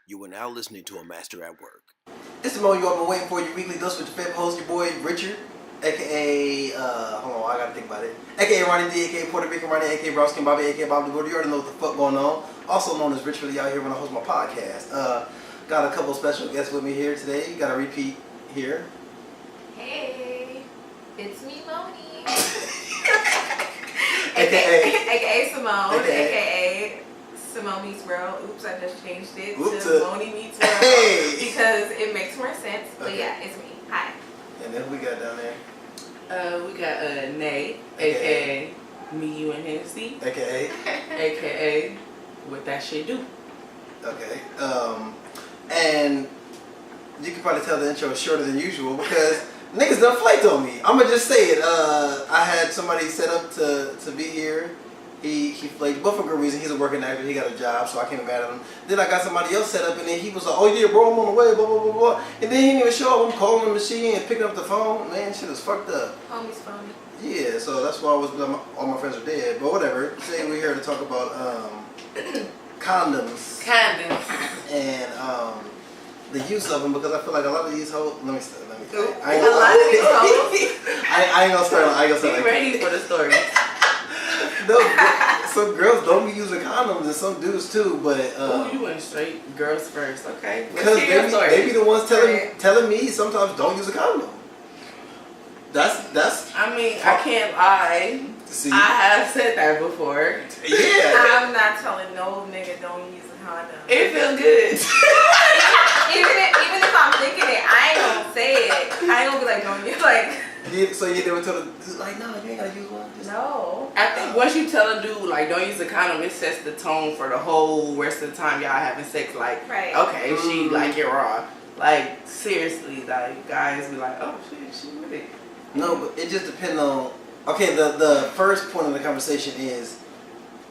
You are now listening to a Master at Work. This is the moment you all been waiting for, your weekly dose with your favorite host, your boy Richard, aka, hold on, I gotta think about it, aka Ronnie D, aka Puerto Rican Ronnie, aka Browskin Bobby, aka Bobby Gordy. You already know what the fuck going on. Also known as Rich Really out here when I host my podcast. Got a couple special guests with me here today. Got a repeat here. Hey, it's me, Moni. aka Simone, aka Simone Meets World. Oops, I just changed it to Moni Meets World because it makes more sense. But yeah, it's me. Hi. And then who we got down there? We got Nay, aka Me, You, and Hennessy, aka What That Shit Do. Okay. And you can probably tell the intro is shorter than usual because niggas done flaked on me. I'ma just say it. I had somebody set up to be here. He flaked, but for good reason. He's a working actor. He got a job, so I can't be mad at him. Then I got somebody else set up, and then he was like, "Oh yeah, bro, I'm on the way." Blah blah blah blah. And then he didn't even show up. I'm calling the machine and picking up the phone. Man, shit is fucked up. Homie's phony. Yeah, so that's why all my friends are dead. But whatever. Today we're here to talk about condoms. And the use of them, because I feel like a lot of these hoes. Let me. I ain't gonna start. Be ready for the story. No, some girls don't be using condoms and some dudes too, but you went straight girls first, okay? Because they be the ones telling me sometimes don't use a condom. That's. I mean, I can't lie. See, I have said that before. Yeah. I'm not telling no nigga don't use a condom. It feels good. even if I'm thinking it, I ain't gonna say it. I ain't gonna be like, don't use like. Yeah, so you never told her like, no, you ain't gotta use one. No. I think once you tell a dude like don't use a condom, it sets the tone for the whole rest of the time y'all having sex. Like, right. Okay, she like it raw. Like seriously, like guys be like, oh shit, she with it. No, but it just depends on. Okay, the first point of the conversation is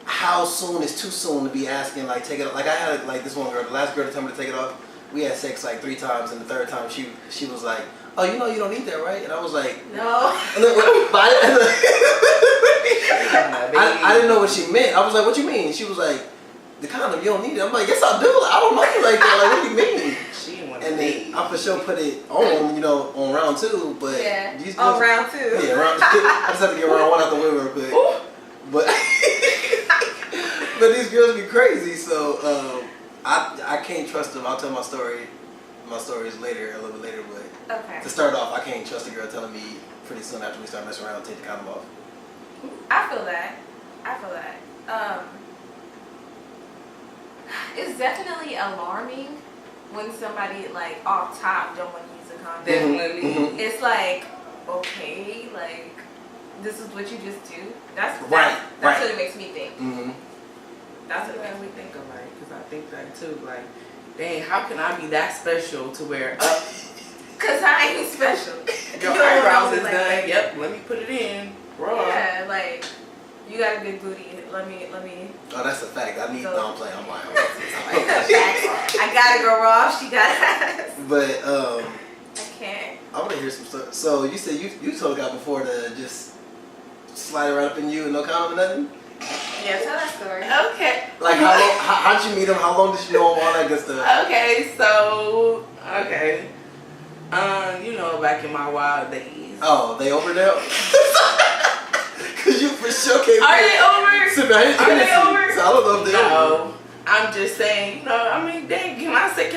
how soon is too soon to be asking like take it off. Like I had like this one girl, the last girl to tell me to take it off. We had sex like 3 times, and the third time she was like, "Oh, you know you don't need that, right?" And I was like, "No." I didn't know what she meant. I was like, "What you mean?" She was like, "The condom, you don't need it." I'm like, "Yes, I do. I don't know you like that. Like, what do you mean?" She didn't want and then I for sure put it on, on round 2, but yeah, on round 2. Yeah, I just have to get round 1 out the way real quick. But but these girls be crazy, so I can't trust them. I'll tell my stories later, a little bit later, but okay. To start off, I can't trust a girl telling me pretty soon after we start messing around, take the condom off. I feel that. It's definitely alarming when somebody like off top don't want to use a condom. Definitely. Mm-hmm. It's like, okay, like this is what you just do. That's right. What it makes me think. Mm-hmm. That's what makes me think of because I think that too. Like, dang, how can I be that special to where Cause I ain't special. Your eyebrows is done. Yep, let me put it in. Raw. Yeah, like you got a good booty. Let me. Oh, that's a fact. I need. No, I'm playing. I'm lying. I gotta go raw. She got ass. But I can't. I want to hear some stuff. So you said you told a guy before to just slide it right up in you and no condom or nothing. Yeah, tell that story. Okay. Like how long? How'd you meet him? How long did you know him? All that good stuff. Okay, so back in my wild days. Oh, they over now? Cause you for sure came. Are they over? Are they over? So I don't know if they're over. I'm just saying, I mean, dang, can I set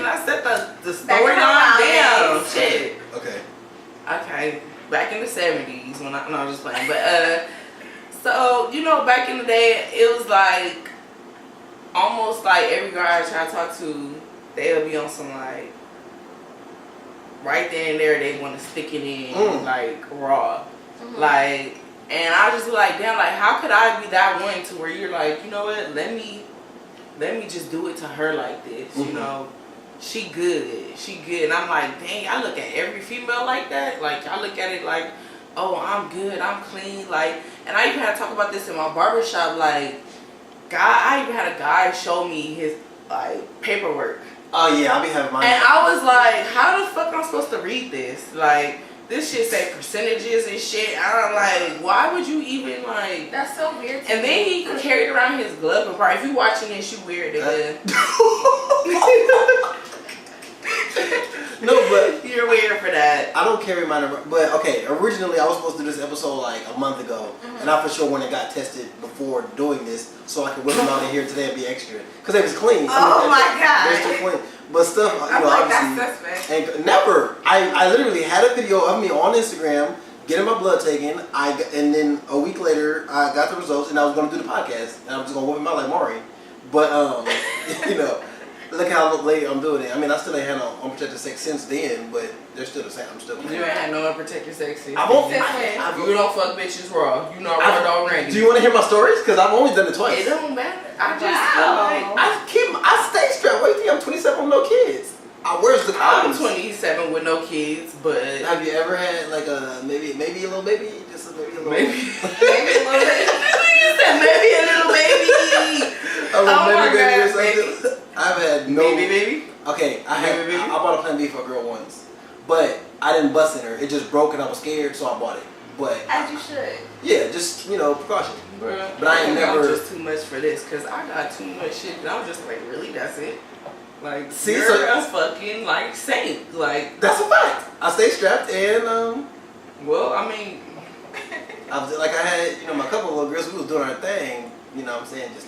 the story line down? Shit. Okay. Back in the 70s when I was just playing, but so back in the day, it was like almost like every guy I try to talk to, they'll be on some like right there and there they want to stick it in like raw, like, and I just be like, damn, like how could I be that one to where you're like, you know what, let me just do it to her like this, she good, and I'm like, dang, I look at every female like that, like I look at it like, oh, I'm good, I'm clean, like, and I even had to talk about this in my barbershop, like, I even had a guy show me his like paperwork. Oh yeah, I'll be having mine. And I was like, how the fuck am I supposed to read this? Like, this shit say percentages and shit. I'm like, why would you even like? That's so weird. And then he carried around his glove. If you watching this, you weird. don't carry mine around. But okay, originally I was supposed to do this episode like a month ago, and I for sure went and got tested before doing this, so I could whip them out in here today and be extra, because they was clean. Oh my god. They're still clean. But stuff, you know, like obviously, that's suspect. and never. I literally had a video of me on Instagram getting my blood taken. And then a week later I got the results, and I was gonna do the podcast, and I was just gonna whip him out like Maury. But you know, look how late I'm doing it. I mean, I still ain't had no unprotected sex since then, but they're still the same. I'm still. You ain't had no unprotected sex since. I won't. You don't fuck bitches raw. You not raw dog Randy. Do you want to hear my stories? Because I've only done it twice. It don't matter. I just I stay strapped. What do you think? I'm 27 with no kids. Where's the I'm condoms? 27 with no kids, but Have you ever had like a maybe a little baby? Just maybe a little maybe Maybe a little bit. you said maybe a little baby. a little my baby or God, something. I've had no Baby. Okay, Baby. I bought a Plan B for a girl once, but I didn't bust in her. It just broke and I was scared, so I bought it. But As you should. yeah, just precaution. Bruh, But I ain't think I'm never- just too much for this, cause I got too much shit. And I'm just like, really, that's it. Like, See, you're so- a fucking like saint. Like, That's a fact. I stay strapped, and well, I mean, I was like I had my couple of little girls. We was doing our thing. You know what I'm saying? Just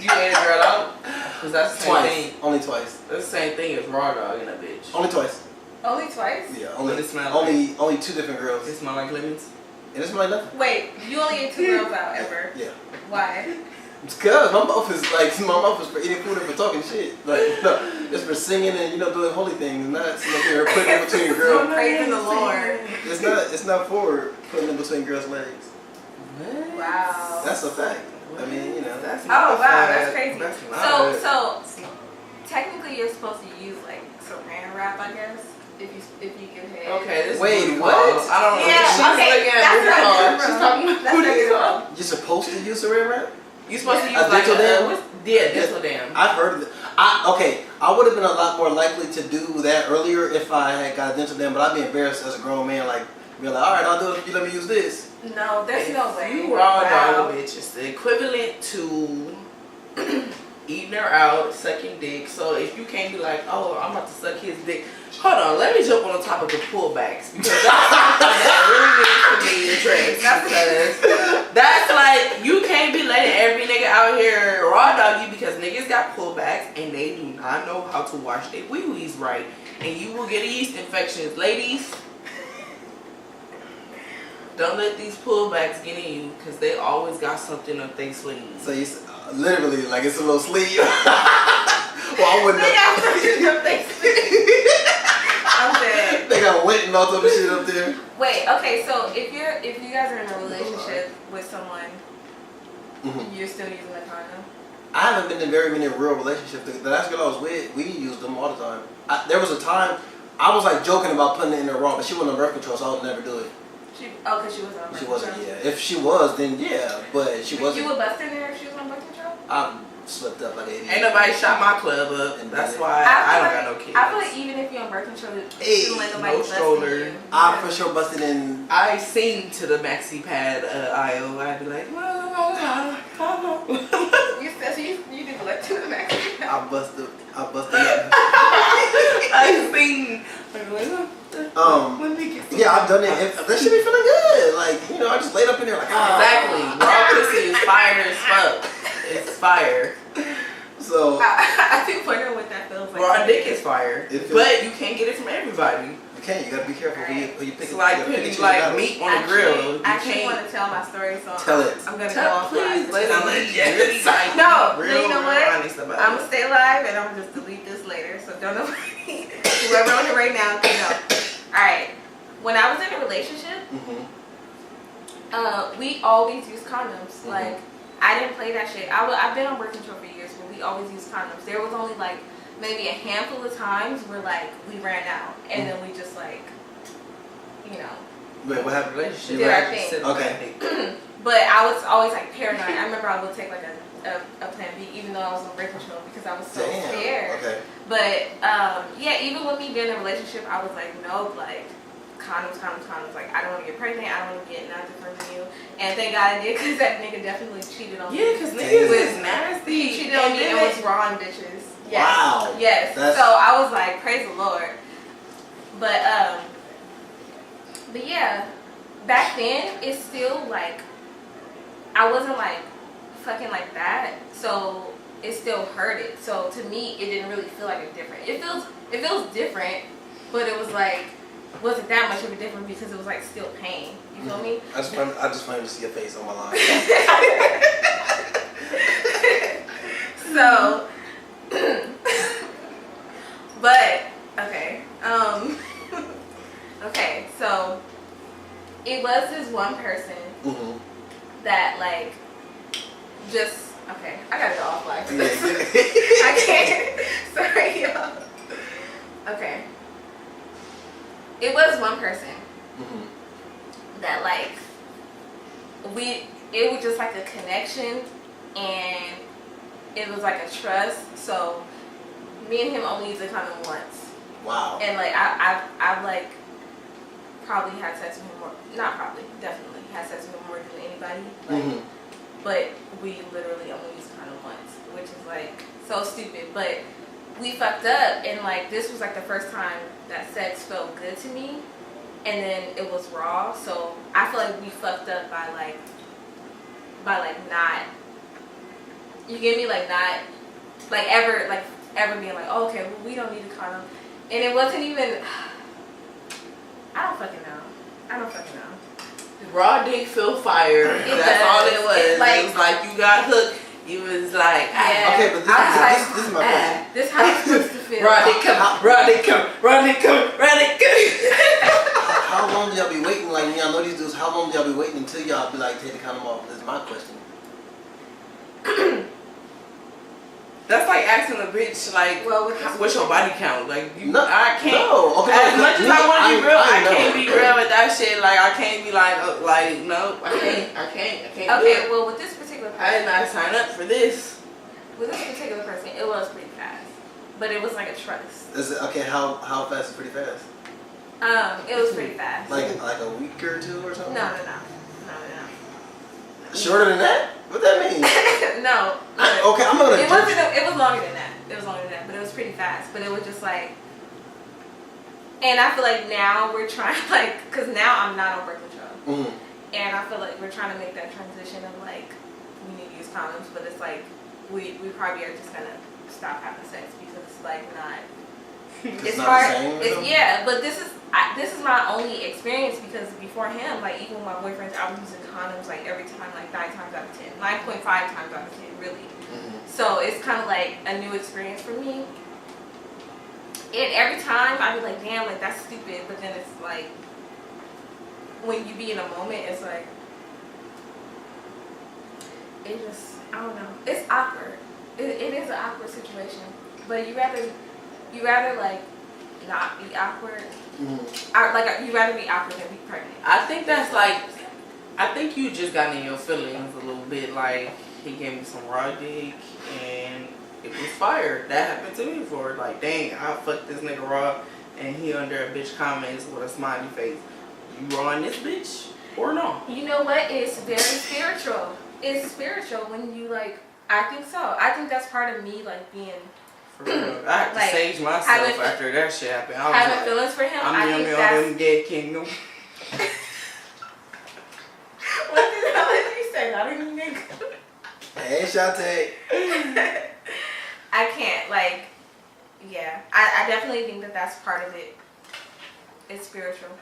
you ate a girl out, cause that's the same twice. thing. Only twice. That's the same thing as raw dog in a bitch. Only twice. Only twice? Yeah. What it smell like? Only two different girls. It smell like lemons. And it smell like nothing. Wait, you only ate 2 girls out ever? Yeah. Why? It's cause my mouth is for eating food and for talking shit. Like no, it's for singing and doing holy things, not here putting in between girls. Praising the Lord. It's not for putting in between girls' legs. What? Wow. That's a fact. I mean, That's Oh not wow, that's fact. crazy. That's not So technically you're supposed to use like saran wrap, I guess, if you give head. okay, this Wait, is what? I don't know. Yeah, She's okay, looking at that's booty not calls. good, She's bro. talking about That's not booty good, calls. you're supposed to use saran wrap. You supposed to use A like dental dam? dental dam. I've heard of it. I would have been a lot more likely to do that earlier if I had got a dental dam, but I'd be embarrassed as a grown man, like be like, all right, I'll do it if you let me use this. No, there's no way. You raw Wow. dog bitch. It's the equivalent to eating her out, sucking dick. So if you can't be like, oh, I'm about to suck his dick. Hold on, let me jump on the topic of pullbacks because that's something that really needs to be addressed. Because that's like, you can't be letting every nigga out here raw dog you because niggas got pullbacks and they do not know how to wash their wee-wees right. And you will get yeast infections. Ladies, don't let these pullbacks get in you because they always got something up their sleeve. So you literally like it's a little sleeve. Well, I wouldn't. They got something up their sleeve. I'm dead. They got wet and all type of shit up there. Wait, okay, so if you guys are in a relationship with someone, you're still using a condom? I haven't been in very many real relationships. The last girl I was with, we used them all the time. There was a time I was like joking about putting it in there raw, but she wasn't on birth control, so I would never do it. Because she was on birth She control? wasn't. Yeah, if she was, then yeah, but she wasn't. You would bust in there if she was on birth control? I slipped up like an idiot. Ain't nobody shot my club up. That's why I don't got no kids. I feel like even if you're on birth control, you don't let nobody no bust in stroller. you. I for sure busted in. I sing to the maxi pad aisle. I'd be like, You did let to the max. I busted up. I sing. Let me get some. Yeah, I've done it. That should be feeling good. Like, I just laid up in there like, Exactly. Raw pussy is fire as fuck. It's fire. So I think wondering what that feels like. Raw dick is fire. It feels- But you can't get it from everybody. you gotta be careful when you pick It's it. like you gotta pick putting and like choose meat your on the grill. You I actually can't. want to tell my story, so Tell it. I'm gonna go off. Please let I'm it really like No, real, you know real what? honest about I'm it. gonna stay live and I'm gonna just delete this later. So don't nobody, whoever on it right now, can know. Alright. When I was in a relationship, we always used condoms. Like, I didn't play that shit. I've been on birth control for years, but we always used condoms. There was only like maybe a handful of times where like we ran out and then we just like, Wait, what happened? Relationship. did our Just thing. sit on Okay. that dick. But I was always like paranoid. I remember I would take like a Plan B even though I was on birth control because I was so scared. Okay. But yeah, even with me being in a relationship, I was like, nope, like condoms. Like, I don't want to get pregnant. I don't want to get nothing from you. And thank God I did because that nigga definitely cheated on me. Yeah, because niggas is nasty. He cheated on me and was raw on bitches. Yes. Wow. Yes. That's- So I was like, praise the Lord. But yeah, back then it's still like I wasn't like fucking like that, so it still hurted. So to me, it didn't really feel like a different. It feels different, but it was like wasn't that much of a difference because it was like still pain. You feel me? I just wanted to see your face on my line. So, but okay, okay. So it was this one person that like just okay. I gotta go off like this. I can't. Sorry, y'all. Okay. It was one person that like it was just like a connection and it was like a trust. So me and him only used to condom once. Wow. And like I've like probably had sex with him more, not probably, definitely had sex with him more than anybody. Like, but we literally only used condom once, which is like so stupid. But we fucked up, and like this was like the first time that sex felt good to me, and then it was raw. So I feel like we fucked up by like not, you get me, like not like ever being like, oh, okay, well, we don't need a condom, and it wasn't even. I don't fucking know. Raw dick feel fire. That's all it was. It was like you got hooked. You was like, okay, but this is my question. This is how it's supposed to feel. Raw dick come. How long do y'all be waiting? Like when y'all know these dudes, how long do y'all be waiting until y'all be like, take the condom off? This is my question. That's like asking a bitch, like, well, what's your body count? Like, I can't. No, okay. As much as I want to be real, I can't be okay. real with that shit. Like, I can't be like, no, I can't. Okay, well, with this particular person, I did not sign up for this. With this particular person, it was pretty fast, but it was like a trust. Is it okay? How fast is pretty fast? It was pretty fast. Like a week or two or something? No. Shorter than that? What that mean? No. Okay, I'm gonna. It was longer than that. But it was pretty fast. But it was just like, and I feel like now we're trying because now I'm not on birth control, and I feel like we're trying to make that transition of like we need to use condoms, but it's like we probably are just gonna stop having sex because it's like not. It's not the same. Yeah, but this is my only experience because before him, like even with my boyfriends, I was using condoms like every time, like 9 times out of 10, 9.5 times out of 10, really. So it's kind of like a new experience for me. And every time I'd be like, damn, like that's stupid. But then it's like when you be in a moment, it's like it just I don't know. It's awkward. It is an awkward situation, but you rather like not be awkward. You rather be awkward than be pregnant. I think that's like, I think you just got in your feelings a little bit. Like he gave me some raw dick and it was fire. That happened to me before. Like dang, I fucked this nigga raw and he under a bitch comments with a smiley face. You raw in this bitch or no? You know what? It's very spiritual. It's spiritual when you like. I think so. I think that's part of me like being. For real. I had to like, sage myself after that shit happened. I was having like, feelings for him. I'm I think on that's. them gay kingdom. What the hell did you say? Not even nigga. Hey, Shantae. I can't like. Yeah, I definitely think that that's part of it. It's spiritual.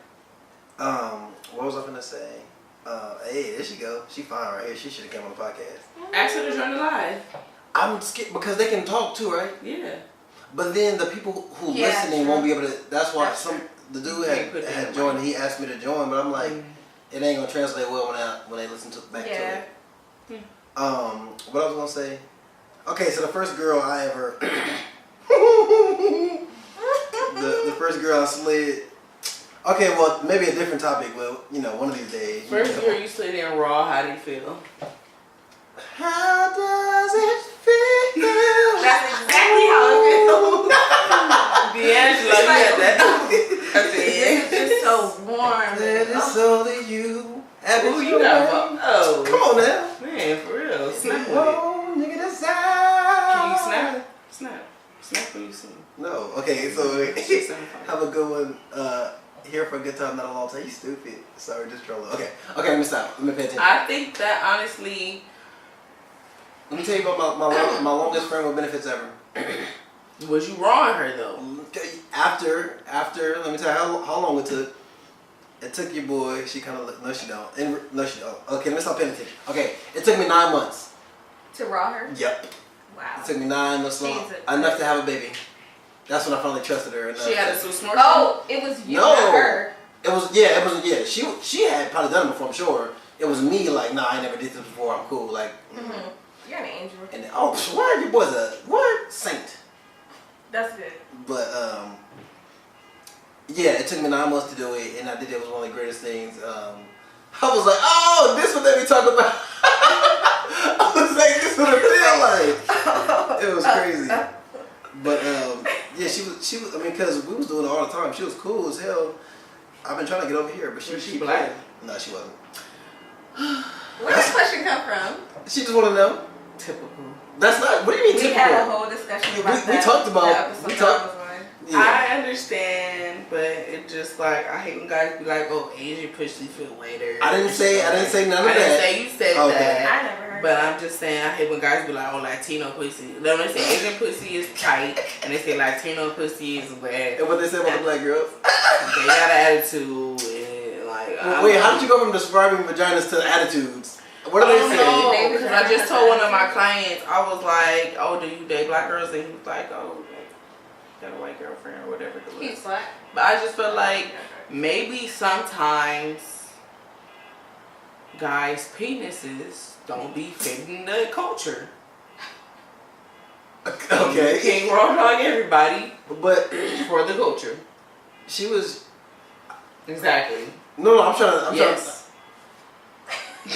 What was I gonna say? Hey, there she go. She fine right here. She should have came on the podcast. Ask her to join the live. I'm scared because they can talk too, right? Yeah. But then the people who listening won't be able to. That's why the dude had joined. And he asked me to join, but I'm like, it ain't gonna translate well when they listen back to it. What I was gonna say. Okay, so the first girl I ever, the first girl I slid. Okay, well maybe a different topic, but one of these days. First girl you slid in raw. How do you feel? How does it feel? That's exactly how it feels. D'Angelo, you got that. This is just so warm. That is only you. Ooh, you got oh. Come on now. Man, for real. Snap with it. Oh, nigga, that's out. Can you snap? Snap. Smack when you see. No. Okay, so have a good one. Here for a good time, not a long time. You stupid. Sorry, just trolling. Okay, let me stop. Let me pay attention. I think that honestly. Let me tell you about my longest friend with benefits ever. Was you wrong her though? After, let me tell you how long it took. It took your boy. She kind of looked. No, she don't. No, she don't. Okay, let me stop paying attention. Okay, it took me 9 months. To raw her? Yep. Wow. It took me 9 months long. Enough to have a baby. That's when I finally trusted her. She had a snort. Oh, it was you, not her. It was. She had probably done it before, I'm sure. It was me, like, nah, I never did this before. I'm cool, like. Mm-hmm. You're an angel. And what? Your boy's a saint. That's good. But yeah, it took me 9 months to do it, and I did it. It was one of the greatest things. I was like, oh, this what they be talking about. I was like, this what it feel like. It was crazy. But yeah, she was. I mean, because we was doing it all the time. She was cool as hell. I've been trying to get over here, but she black? No, she wasn't. Where did this question come from? She just want to know. Typical. That's not. What do you mean typical? We had a whole discussion about that. We talked about. We talked. Yeah. I understand, but it just like I hate when guys be like, "Oh, Asian pussy feel wetter." I didn't say none of that. I didn't say you said that. I never heard. But I'm just saying, I hate when guys be like, "Oh, Latino pussy." Then they say Asian pussy is tight, and they say Latino pussy is wet. And what they say about the black girls? They got an attitude, and like. Wait, how did you go from describing vaginas to attitudes? What do they say? Because I just told one of my clients, I was like, "Oh, do you date black girls?" And he was like, "Oh, got a white girlfriend or whatever." He's black. But I just feel like maybe sometimes guys' penises don't be fitting the culture. Okay. You can't raw dog everybody, but for the culture. She was exactly. No, I'm trying.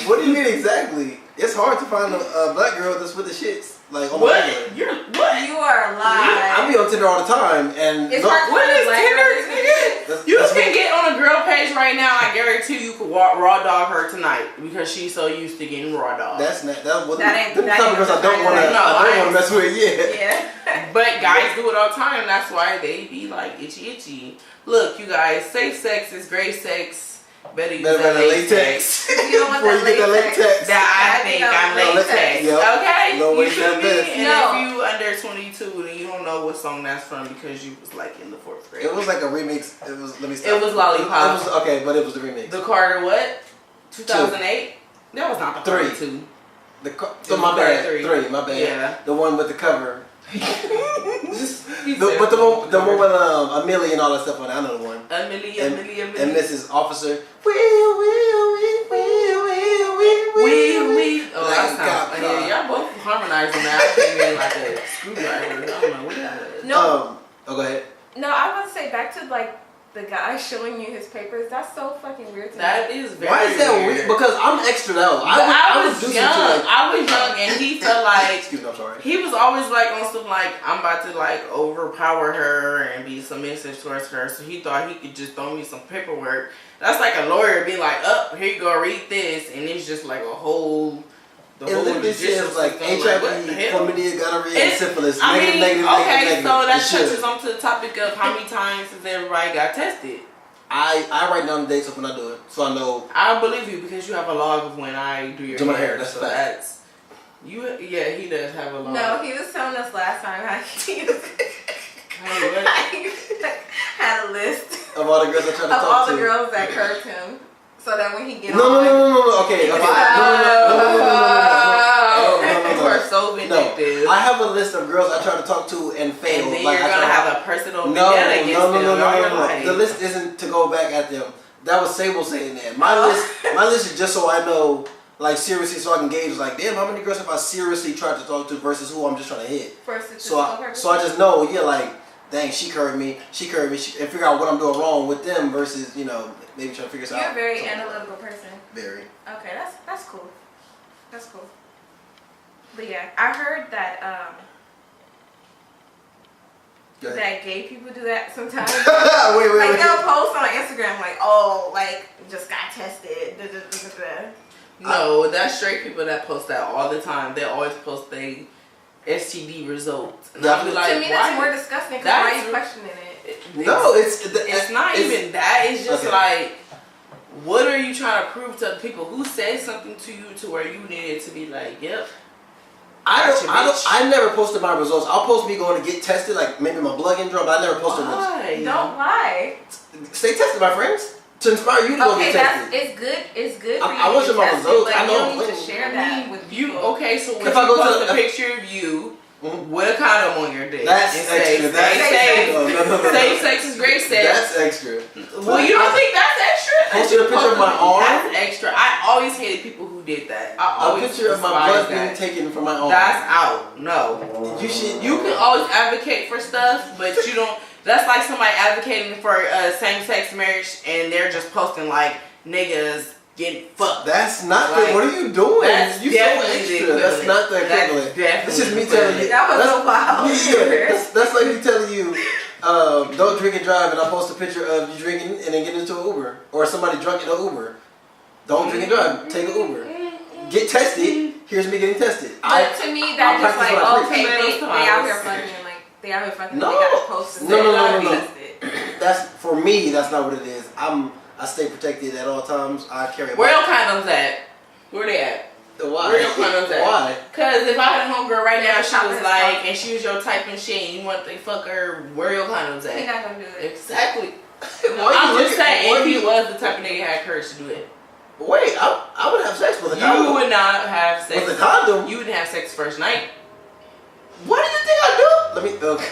What do you mean exactly? It's hard to find a black girl that's with the shits. Like, oh what? My You're what? You are lying. I be on Tinder all the time, and it's hard to what is Tinder? You that's can get on a girl page right now. I guarantee you could raw dog her tonight because she's so used to getting raw dog. That's not that ain't the type of girls I don't want to mess with. Yeah. But guys do it all the time. That's why they be like itchy. Look, you guys, safe sex is great sex. Better use that latex. You don't want that latex. That I think I'm latex. Yep. Okay? No, you feel me? And no. if you under 22, then you don't know what song that's from because you was like in the 4th grade. It was like a remix. It was. Let me stop. It was Lollipop. It was okay, but it was the remix. The Carter what? 2008? That was not the Carter 2. So my bad. 3. My bad. Yeah. The one with the cover. But the one with Amelia and all that stuff on it. I know the one. Amelia. And Mrs. Officer. We. Oh, that's not. Yeah, y'all both harmonizing that. I came in like a screwdriver. I don't know what that is. No. Go ahead. No, I was gonna say back to like the guy showing you his papers. That's so fucking weird to me. That is very Why is that weird? Because I'm extra though. I was young and he felt like excuse me, I'm sorry. He was always like on some like I'm about to like overpower her and be submissive towards her. So he thought he could just throw me some paperwork. That's like a lawyer being like, "Up, here you go, read this," and it's just like a whole. The whole literally says like HIV, chlamydia, gonorrhea, and syphilis. Negative. So that touches on to the topic of how many times has everybody got tested. I write down the dates when I do it, so I know. I believe you because you have a log of when I do your my hair. That's so that's you. Yeah, he does have a log. No, he was telling us last time how he had a list of all the girls I tried to talk to. Of all the girls that curved him. So that when he get on. No. Okay. No. You are so vindictive. No. I have a list of girls I try to talk to and fail. And then you're gonna have a personal No. The list isn't to go back at them. That was Sable saying that. My list is just so I know, like seriously, so I can gauge like, damn, how many girls have I seriously tried to talk to versus who I'm just trying to hit. So I just know, like, dang, she curved me, and figure out what I'm doing wrong with them versus, maybe trying to figure this out. You're a very analytical person. Very. Okay, that's cool. That's cool. But yeah, I heard that that gay people do that sometimes. Wait. They'll post on Instagram like, "Oh, like just got tested." No, that's straight people that post that all the time. They always post they STD results. And Yeah. I'll be like, to me, that's more disgusting because why are you questioning it? No, it's not even that. It's just okay. like, what are you trying to prove to people? Who said something to you to where you needed to be like, yep. I never posted my results. I'll post me going to get tested, like maybe my blood getting drawn, but I never posted Why? Don't lie. Stay tested, my friends. To inspire you to go get tested. It's good. It's good for you I want to your my test results. it, but I know you don't need to share that with you. people. Okay, so when If you I go to post the- a picture of you with a condom on your dick, That's and say, extra. That's safe, no. safe sex is great sex. That's extra. Well, you don't think that's extra? Posting a picture of my arm. That's extra. I always hated people who did that. I A always picture of my despised blood being taken from my arm. That's out. No. You should. You can always advocate for stuff, but you don't. That's like somebody advocating for same-sex marriage, and they're just posting like niggas getting fucked. That's not Like, the. What are you doing? that's You so definitely extra. the That's not the That's equivalent. definitely It's just me the telling you. That was so wild. Yeah, that's like me telling you, don't drink and drive, and I post a picture of you drinking and then get into an Uber, or somebody drunk in an Uber. Don't drink and drive. Take an Uber. Get tested. Here's me getting tested. But to me, that's I'll just like, practice what I okay, preach. they out here fucking, and like they out here fucking. No. They gotta post and No, say, no, "Gotta no, be no. tested." That's for me. That's not what it is. I stay protected at all times. I carry. Where your condoms at? Where they at? Why? Where your condoms at? Why? Cause if I had a homegirl right now, she Shopping was is like, fun. and she was your type and shit, and you want to fuck her, where your condoms He at? not gonna do it. Exactly. Why I'm you just look- saying, why if he you- was the type of nigga that had courage to do it, Wait, I would have sex with a condom. you would not have sex. With a condom. You wouldn't have sex first night. What do you think I do? Let me. Okay.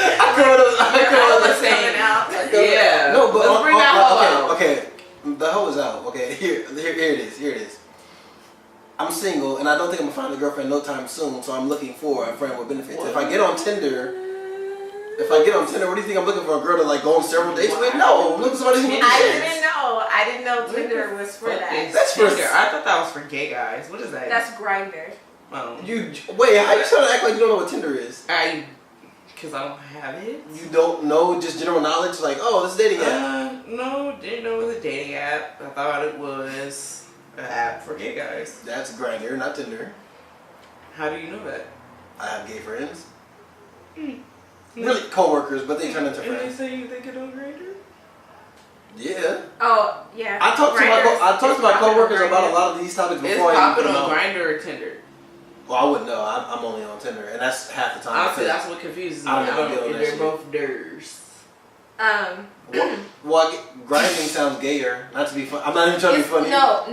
I was saying, out. yeah. No, but let's bring that hoe out. okay. The hoe is out. Okay, here it is. Here it is. I'm single, and I don't think I'm gonna find a girlfriend no time soon. So I'm looking for a friend with benefits. If I get on Tinder, what do you think I'm looking for? A girl to like go on several dates with? No, I'm looking for somebody who I didn't know Tinder was for that. That's for- Tinder. I thought that was for gay guys. What is that? That's Grindr. You wait. How you trying to act like you don't know what Tinder is? Because I don't have it. You don't know just general knowledge, like this is dating app. No, didn't know it was a dating app. I thought it was an app for gay guys. That's Grindr, not Tinder. How do you know that? I have gay friends. Really, coworkers, but they turn into And they friends. say you think it on Grindr? Yeah. Oh yeah. I talked to my coworkers about a lot of these topics It's before I popping even put on them out. Grindr or Tinder. Well, I wouldn't know. I'm only on Tinder, and that's half the time. Honestly, that's what confuses me. I don't know that They're shit. both durs. Well, grinding sounds gayer. Not to be fun. I'm not even trying to be funny. No,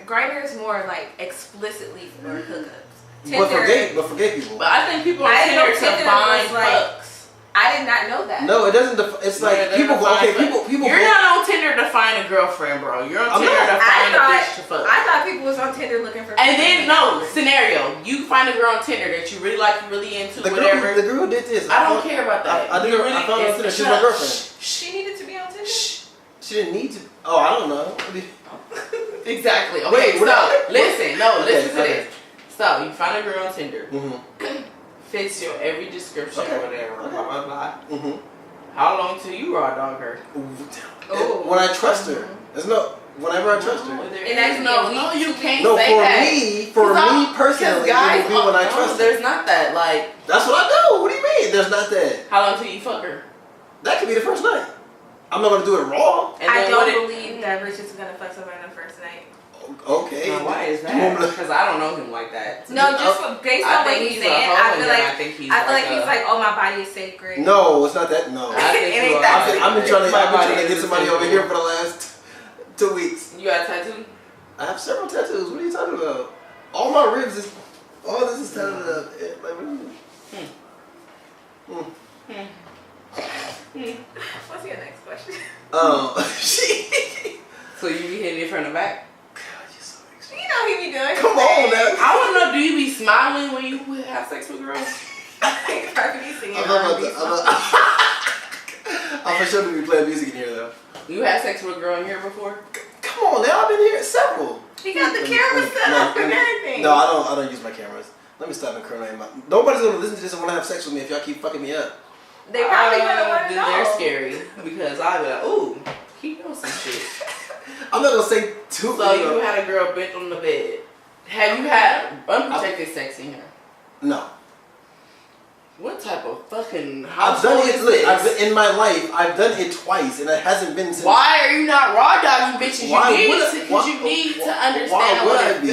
Grindr is more like explicitly for hookups. But for gay people. But I think people on I didn't know Tinder to Tinder find was like- fucks. I did not know that. No, it doesn't. It's No, like they're people go. to Okay, find people. You're go, not on Tinder to find a girlfriend, bro. You're on I'm Tinder not. to find a bitch to fuck. I thought people was on Tinder looking for. And then scenario. You find a girl on Tinder that you really like, you really into, the whatever. girl who did this. I don't care about that. I You found her on Tinder. She's my girlfriend. She needed to be on Tinder. She didn't need to. Oh, I don't know. Exactly. Okay, Wait, so listen to Okay. this. So you find a girl on Tinder, Mm-hmm. fits your every description Okay. or whatever, Okay. blah blah blah. Mm-hmm. How long till you raw dog her? Oh. When I trust her, there's no. Whenever I trust her. There And is that's no, you can't No, say that. for me personally, guys, it would be when I trust her. there's not that. Like, That's what I do. What do you mean? There's not that. how long till you fuck her? That could be the first night. I'm not gonna do it raw. And I then don't believe that Rich is gonna fuck somebody on the first night. Okay. Now, why is You want that? me to- Because I don't know him like that. No, just based I on what think he's he's saying, a hoe, I and feel then like I think he's he's like, oh, my body is sacred. No, it's not that. No. I think It you ain't are. that I've been trying My body to get is somebody over sacred. here for the last 2 weeks. You got a tattoo? I have several tattoos. What are you talking about? All my ribs is. All this is tattooed up. Like, what do you mean? What's your next question? She. So you be hitting it from the back? God, you're so extra. You know he be doing. Come on now. I want to know, do you be smiling when you have sex with girls? Perfectly singing. I'm not about to. I'm for sure to be playing music in here though. You had sex with a girl in here before? Come on now, I've been here several. He got the camera set up and everything. No, I don't use my cameras. Let me stop incriminating my. Nobody's gonna listen to this and want to have sex with me if y'all keep fucking me up. They probably gonna want to Then know. they're scary because I'd be like, ooh, he knows some shit. I'm not gonna say too. So you had a girl bent on the bed. Have you had unprotected sex in here? No. What type of fucking I've done it. Look, in my life, I've done it twice, and it hasn't been since. Why are you not raw dogging bitches? Why you need to understand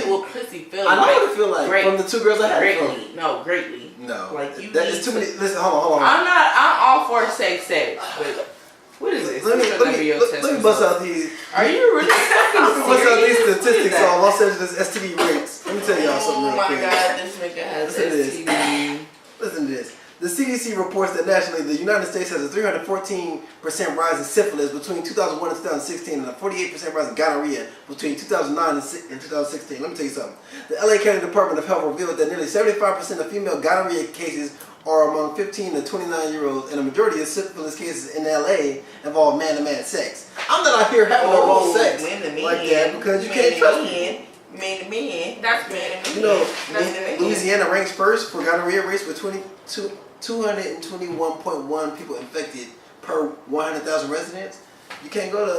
what pussy feels like. I know what it feels like from the two girls I had. Greatly. No, greatly. No. Like you that is too many. Listen, hold on. I'm all for safe sex, but what is this? Let me bust out these. Are you really fucking bust out these statistics on Los Angeles STD rates. Let me tell y'all something real quick. Oh my god, this nigga has STD. Listen to this. The CDC reports that nationally, the United States has a 314% rise in syphilis between 2001 and 2016 and a 48% rise in gonorrhea between 2009 and 2016. Let me tell you something. The LA County Department of Health revealed that nearly 75% of female gonorrhea cases are among 15 to 29-year-olds, and a majority of syphilis cases in LA involve man-to-man sex. I'm not out here having no wrong sex like that because you can't trust me. Man to man. That's man to man. You know, Louisiana ranks first for gonorrhea rates with 221.1 people infected per 100,000 residents. You can't go to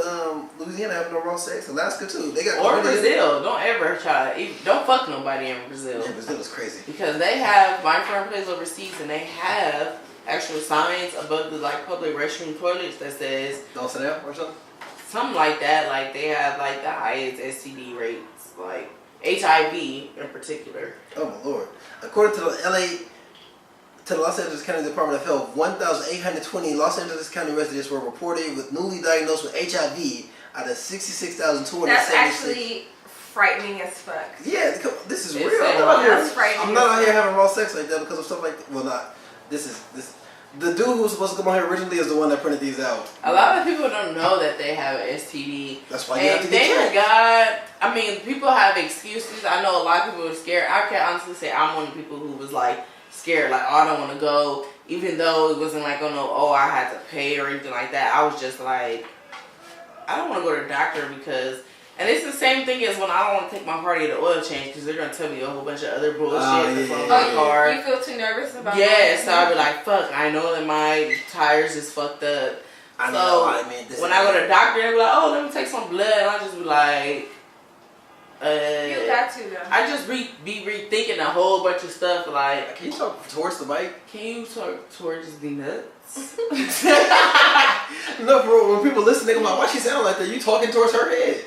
Louisiana having no raw sex. Alaska too. They got or Brazil. Don't ever try. Don't fuck nobody in Brazil. Yeah, Brazil is crazy because they have my friend plays overseas and they have actual signs above the public restroom toilets that says don't sit down or something like that. Like they have the highest STD rates, like HIV in particular. Oh my lord! According to the Los Angeles County Department of Health, 1,820 Los Angeles County residents were reported with newly diagnosed with HIV out of 66,276. That's actually frightening as fuck. Yeah, this is real. I'm not out here having raw sex like that because of stuff like that. Well, not. This. The dude who was supposed to come on here originally is the one that printed these out. A lot of people don't know that they have an STD. That's why you have to get checked. Thank God. I mean, people have excuses. I know a lot of people are scared. I can honestly say I'm one of the people who was scared. Oh, I don't want to go. Even though it wasn't I had to pay or anything like that. I was just I don't want to go to the doctor because... And it's the same thing as when I don't want to take my car to get an oil change because they're going to tell me a whole bunch of other bullshit in front of my car. You feel too nervous about so I'll be like, fuck, I know that my tires is fucked up. When I go to the doctor, they'll be like, oh, let me take some blood. And I'll just be like, you got to though. I just be rethinking a whole bunch of stuff. Can you talk towards the mic? Can you talk towards the nuts? No, bro, when people listen, they're like, why she sound like that? You talking towards her head.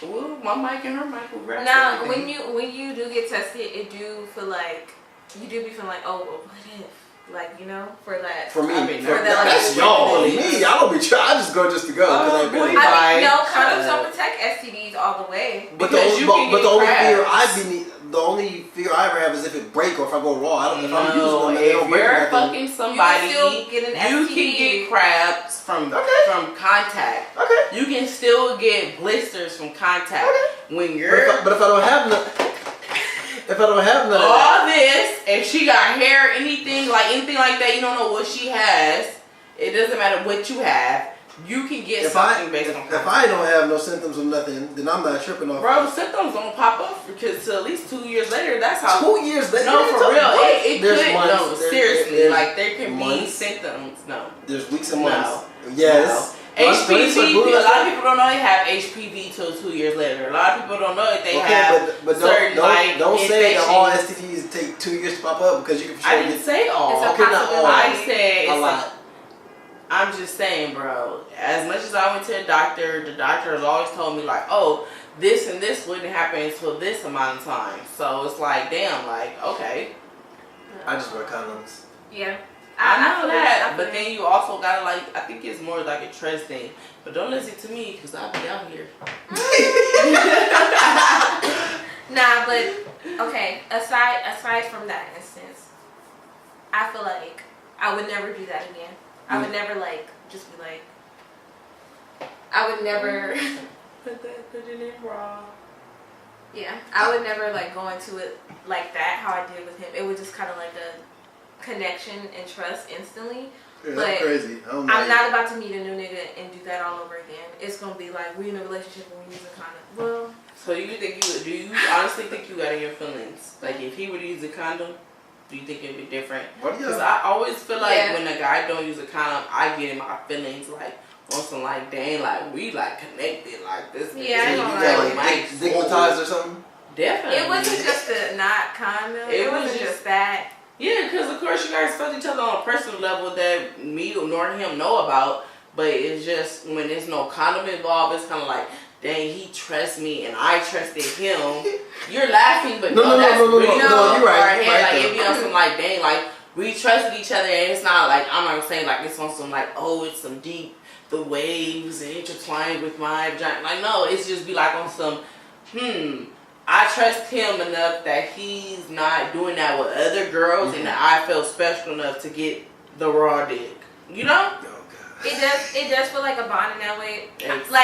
Well, my mic and her mic will grab. Now, when you do get tested, it do feel you do be feeling oh, well, what if? For that. For me, that's y'all. Me, I don't be trying. I just go just to go. No, condoms don't protect STDs all the way. But the only fear I ever have is if it break or if I go raw. If I'm using them, they don't break. If you're fucking somebody, you can get crabs from contact. Okay. You can still get blisters from contact. When but if I don't have none. If I don't have none all this, if she got hair, anything like that, you don't know what she has. It doesn't matter what you have. You can get something based on. If I don't have no symptoms or nothing, then I'm not tripping off. Bro, symptoms don't pop up because at least 2 years later, that's how. 2 years later? No, for real. It could. No, seriously. There can be months. symptoms. No. There's weeks and months. No. Yes. No. HPV, a lot of people don't know they have HPV till 2 years later. A lot of people don't know that they have certain don't say that all STDs take 2 years to pop up because you can. I didn't say all. It's a possibility. I said a lot. I'm just saying, bro. As much as I went to the doctor has always told me oh, this and this wouldn't happen until this amount of time. So it's damn, okay. I just wear condoms. Yeah. I know that, but then you also gotta I think it's more a trust thing. But don't listen to me because I'll be out here. Nah, but okay. Aside from that instance, I feel I would never do that again. I would never just be I would never put it in raw. Yeah, I would never go into it like that. How I did with him, it was just kind of a connection and trust instantly. Yeah, but that's crazy. I'm not about to meet a new nigga and do that all over again. It's gonna be we in a relationship and we use a condom. Well, so do you honestly think you got in your feelings? If he would use a condom, do you think it'd be different? Because I always feel when a guy don't use a condom, I get in my feelings on some dang, we connected this. Stigmatized or something. Definitely. It wasn't just a not condom. It wasn't just that. Yeah, because of course you guys fuck each other on a personal level that me nor him know about. But it's just when there's no condom involved, it's kind of like, dang, he trusts me and I trusted him. You're laughing, but no, that's really you're right. Like it be on some like, dang, like we trusted each other, and it's not like I'm not saying like it's on some like, oh, it's some deep, the waves and intertwined with my vagina. Like no, it's just be like on some, I trust him enough that he's not doing that with other girls, and that I feel special enough to get the raw dick. You know? It does feel like a bond in that way. Exactly.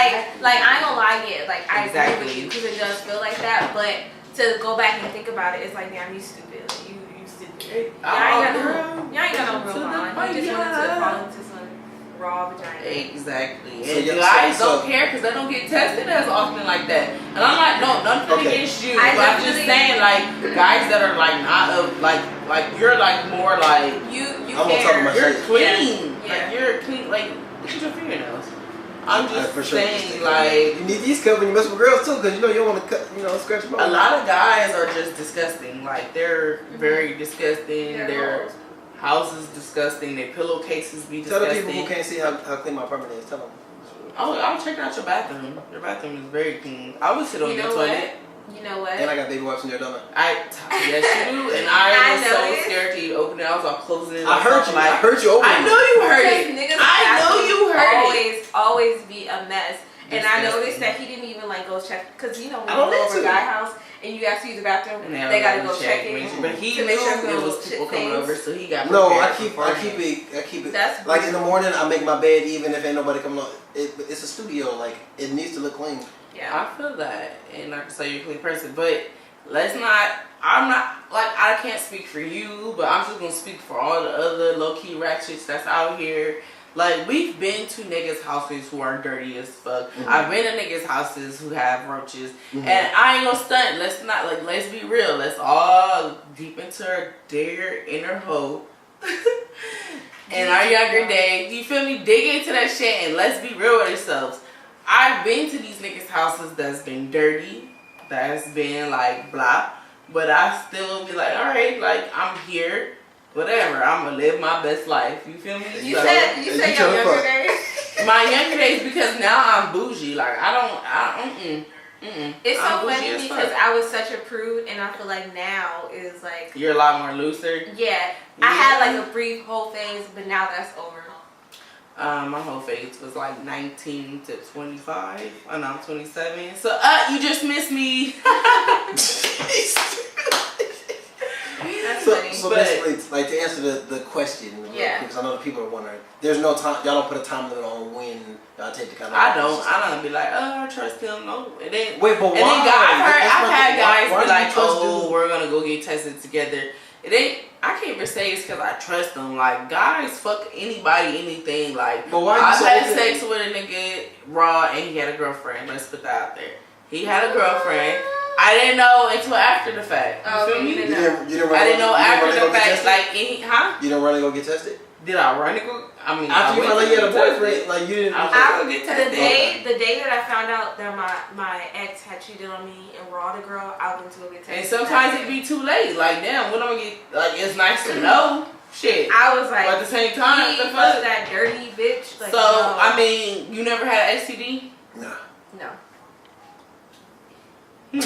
Like I ain't gonna lie, yeah. Like I agree with you because it does feel like that. But to go back and think about it, it's like, damn, you stupid. Like, you stupid. Y'all ain't got no real bond. You just wanted to fall into some raw vagina. Exactly. And guys don't care because they don't get tested as often like that. And I'm like, no, nothing against you. But I'm just saying, like guys that are like not of like you're like more like you care. You're clean. Yeah. Like you're clean. Like look at your fingernails. I'm just for sure. saying, like you need these covered when you mess with girls too, because you know you don't want to cut, scratch them. A lot of guys are just disgusting. Like they're very disgusting. Their house is disgusting. Their pillowcases be disgusting. Tell the people who can't see how clean my apartment is. Tell them. I'll check out your bathroom. Your bathroom is very clean. I would sit on your toilet. You know what? And I got baby wipes in there, don't I? Yes, you do. And I was so scared to open it. I was all closing it. I heard you. I heard you open it. I know you heard it. I know you heard it. Always be a mess. And I noticed that he didn't even like go check, because when you go over a guy's house and you ask to use the bathroom, they gotta go check it. But he knew it was people coming over, so he got No, prepared. I keep it. That's like in the morning, I make my bed even if ain't nobody coming on. It's a studio, like it needs to look clean. Yeah, I feel that, and I can say you're a clean person, but I'm not, like, I can't speak for you, but I'm just gonna speak for all the other low-key ratchets that's out here. Like, we've been to niggas' houses who are dirty as fuck. I've been to niggas' houses who have roaches, and I ain't gonna stunt. Let's be real. Let's all deep into their inner hole. In our younger days, you feel me? Dig into that shit and let's be real with ourselves. I've been to these niggas' houses that's been dirty, that's been like blah, but I still be like, alright, like I'm here, whatever, I'm gonna live my best life. You feel me? You said your younger days? My younger days, because now I'm bougie. Like It's so funny because I was such a prude, and I feel like now is like you're a lot more looser. Yeah. I had like a brief whole phase, but now that's over. My whole phase was like 19 to 25, and I'm 27. So, you just missed me. So basically, like to answer the question, because I know the people are wondering, there's no time. Y'all don't put a time limit on when y'all take the kind of. I don't be like, I trust him. No, it ain't. Wait, but why? And then I've had guys be like, oh, we're gonna go get tested together. It ain't. I can't even say it's because I trust them. Like, guys fuck anybody, anything. Like, I've had sex with a nigga raw and he had a girlfriend. Let's put that out there. He had a girlfriend. I didn't know until after the fact. You feel me? You didn't I didn't know after the fact. Like, you didn't run and go get tested? Did I run and go? I mean, after you found out you had a boyfriend, like you didn't. I would get tested. The day that I found out that my ex had cheated on me and raw the girl, I went to go get tested. And sometimes it be too late. Like, damn, when I'm gonna get? Like, it's nice to know. Shit. I was like, but at the same time, the fuck that dirty bitch. Like, so no. I mean, you never had an STD? No. No. Okay.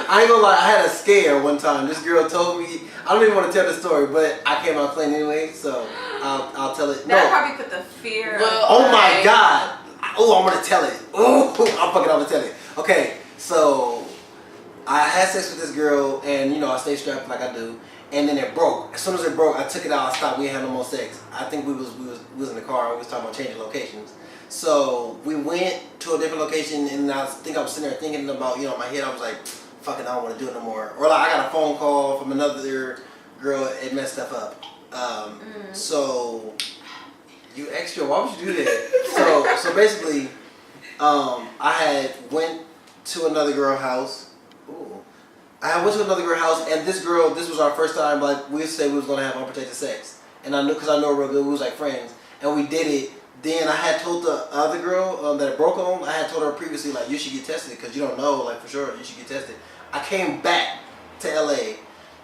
I ain't gonna lie, I had a scare one time. This girl told me, I don't even want to tell the story, but I came out clean anyway, so I'll tell it. That probably put the fear. Well, oh my God. Oh, I'm gonna tell it. Oh, I'm gonna tell it. Okay, so I had sex with this girl, and I stayed strapped like I do, and then it broke. As soon as it broke, I took it out, I stopped, we had no more sex. I think we was in the car, we was talking about changing locations. So we went to a different location, and I think I was sitting there thinking about, in my head, I was like, fuck it, I don't want to do it no more. Or like I got a phone call from another girl, it messed stuff up. So you extra, why would you do that? So basically, I had went to another girl's house. I went to another girl's house, and this was our first time, like we said we was gonna have unprotected sex, and I knew, because I know her real good, we was like friends, and we did it. Then I had told the other girl that it broke on, I had told her previously, like, you should get tested because you don't know, like, for sure, you should get tested. I came back to LA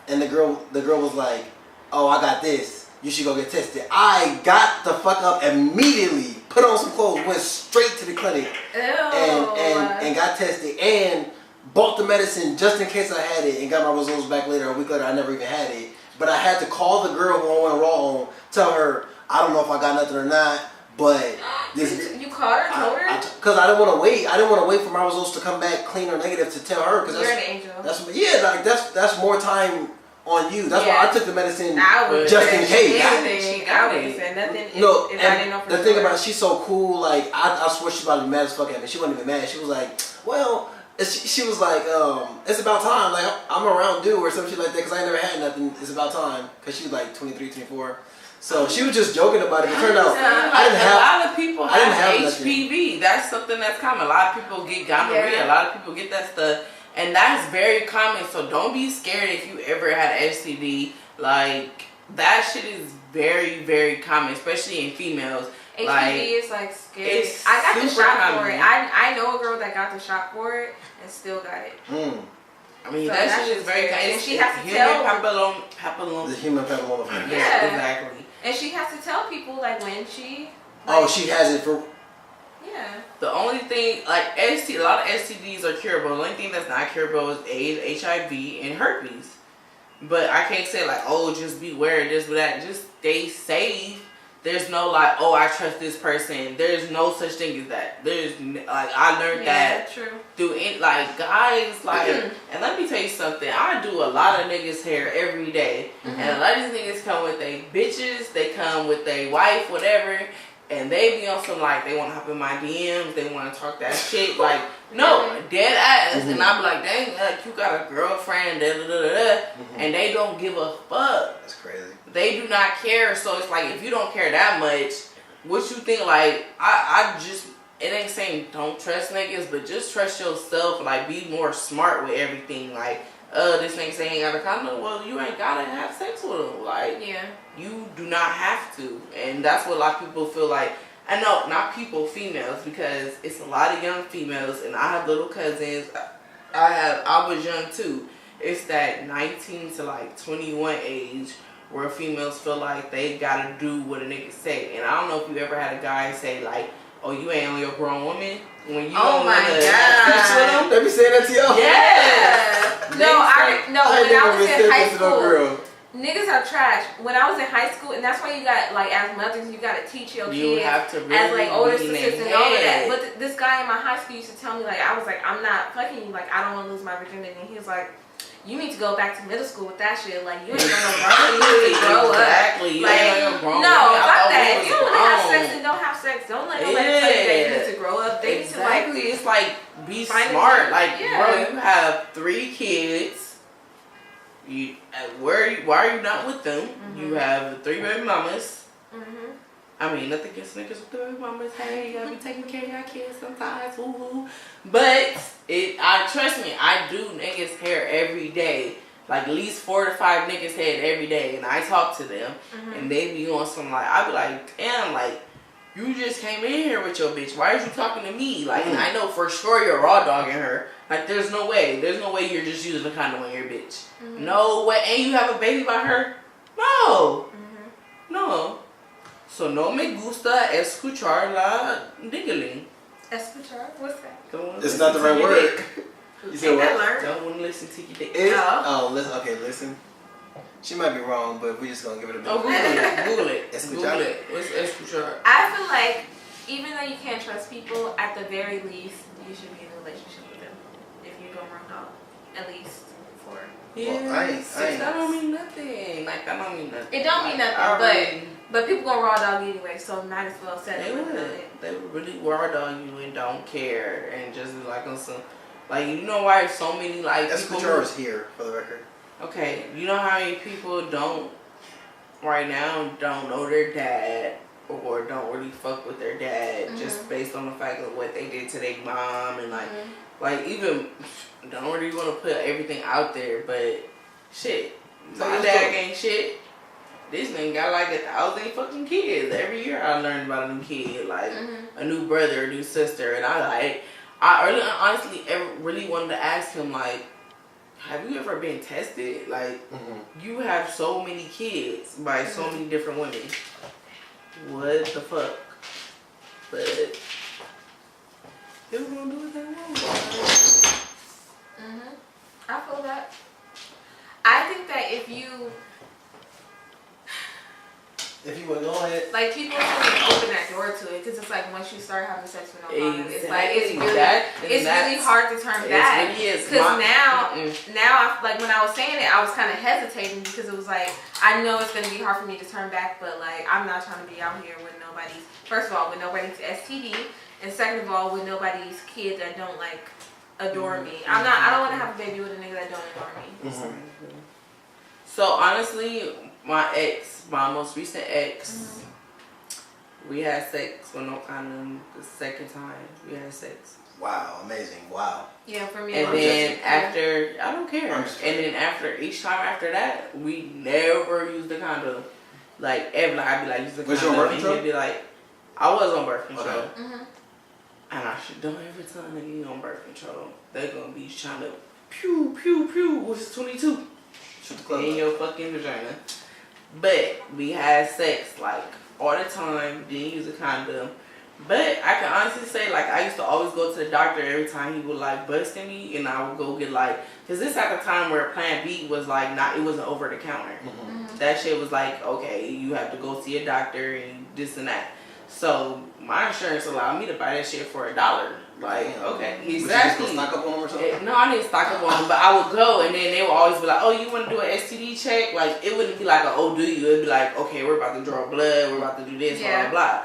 and the girl was like, "Oh, I got this. You should go get tested." I got the fuck up immediately, put on some clothes, went straight to the clinic, and got tested, and bought the medicine just in case I had it, and got my results back later. A week later, I never even had it. But I had to call the girl who I went raw on, tell her, I don't know if I got nothing or not, but this. You called her, told her? Because I didn't want to wait. I didn't want to wait for my results to come back clean or negative to tell her. You're an angel. That's more time on you. That's why I took the medicine just in case. She got it. Said nothing. No, if I didn't know for the thing about it, she's so cool. Like I swear she's about to be mad as fuck at me. She wasn't even mad. She was like, well. She was like, it's about time. Like, I'm around due or some shit like that because I ain't never had nothing. It's about time. Because she was like 23, 24. So she was just joking about it. It turned out a lot of people have HPV. Nothing. That's something that's common. A lot of people get gonorrhea. Yeah. A lot of people get that stuff. And that's very common. So don't be scared if you ever had an STD. Like, that shit is very, very common, especially in females. HPV is like scary. I got the shot for it. I know a girl that got the shot for it and still got it. I mean, so that shit is very common. And she has to tell the human papilloma virus. Yeah, exactly. And she has to tell people like when she. She has it for. Yeah. The only thing, like a lot of STDs are curable. The only thing that's not curable is AIDS, HIV, and herpes. But I can't say like, oh, just beware of this or that. Just stay safe. There's no like, oh, I trust this person. There's no such thing as that. There's like, I learned that through it. Like guys, like, and let me tell you something. I do a lot of niggas' hair every day, and a lot of these niggas come with they bitches. They come with their wife, whatever. And they be on some like, they want to hop in my DMs, they want to talk that shit, like, no, dead ass. And I be like, dang, like, you got a girlfriend, and they don't give a fuck. That's crazy. They do not care, so it's like, if you don't care that much, what you think, like, I just, it ain't saying don't trust niggas, but just trust yourself, like, be more smart with everything, like, this nigga say ain't got a condom, well, you ain't gotta have sex with him, like, you do not have to, and that's what a lot of people feel like. I know, not people, females, because it's a lot of young females, and I have little cousins. I was young too. It's that 19 to like 21 age where females feel like they gotta do what a nigga say. And I don't know if you ever had a guy say like, "Oh, you ain't only a grown woman." When you oh my god, they be saying that to y'all. Yeah. When I was in high school. Niggas are trash. When I was in high school, and that's why you got, like, as mothers, you got to teach your kids really as, like, older sisters and all of that. But this guy in my high school used to tell me, like, I was like, I'm not fucking you. Like, I don't want to lose my virginity. And he was like, you need to go back to middle school with that shit. Like, you ain't gonna grow. You need to grow up. Exactly. You ain't gonna grow. No, fuck that. If you don't want to have sex, then don't have sex. Don't let nobody tell you that you need to grow up. They need to, like, it's like, be smart. Like, bro, you have 3 kids. Why are you not with them? You have 3 baby mamas. I mean, nothing against niggas with 3 baby mamas. Hey, you gotta be taking care of your kids sometimes. Woo-hoo. But trust me, I do niggas' hair every day. Like at least 4 to 5 niggas' head every day, and I talk to them, and they be on some like, I be like, damn, like. You just came in here with your bitch. Why are you talking to me? Like, and I know for sure you're raw dogging her. Like, there's no way. There's no way you're just using a condom on your bitch. No way. And you have a baby by her? No. No. So, no me gusta escuchar la diggling. Escuchar? What's that? It's not the right word. You said what? Don't want to listen to your dick. Listen. She might be wrong, but we're just gonna give it a minute. Oh, Google it. Escuchar. Google it. What's escuchar? I feel like even though you can't trust people, at the very least, you should be in a relationship with them. If you're going wrong out, at least for. Yeah, well, that don't mean nothing. Like that don't mean nothing. It don't mean nothing, but people gonna raw dog you anyway, so might as well set it. They would really raw dog you and don't care and just be like on some, like you know why so many like. Escuchar is here for the record. Okay, you know how many people don't know their dad or don't really fuck with their dad just based on the fact of what they did to their mom and like even don't really want to put everything out there, but shit, my dad ain't shit. This nigga got like 1,000 fucking kids. Every year I learn about a new kid, like a new brother, a new sister, and I honestly really wanted to ask him like, have you ever been tested? Like, you have so many kids by so many different women. What the fuck? But people gonna do what they want. I feel that. I think that if you want to go ahead, like, people shouldn't open that door to it, because it's like once you start having sex with no condom, it's like it's really hard to turn back. Because now when I was saying it, I was kind of hesitating because it was like, I know it's gonna be hard for me to turn back, but like, I'm not trying to be out here with nobody's, first of all, with nobody's STD, and second of all, with nobody's kid that don't like adore me. I don't want to have a baby with a nigga that don't adore me. So honestly, my most recent ex, we had sex with no condom. The second time we had sex. Wow, amazing! Wow. Yeah, for me. And then after, I don't care. And then after each time after that, we never used the condom. Like ever, like, I'd be like, use the condom, and he'd be like, I was on birth control. Okay. And I should don't ever tell a nigga you on birth control. They're gonna be trying to pew pew pew. What's 22? In your fucking vagina. But we had sex like all the time, didn't use a condom. But I can honestly say, like, I used to always go to the doctor every time he would like bust in me, and I would go get like, cause this at the time where Plan B was like it wasn't over the counter. That shit was like, okay, you have to go see a doctor and this and that. So my insurance allowed me to buy that shit for $1. Like, okay, exactly. Did you stock up on them or something? No, I didn't stock up on them, but I would go, and then they would always be like, oh, you want to do an STD check? Like, it wouldn't be like a, oh, do you? It'd be like, okay, we're about to draw blood, we're about to do this, blah, blah, blah.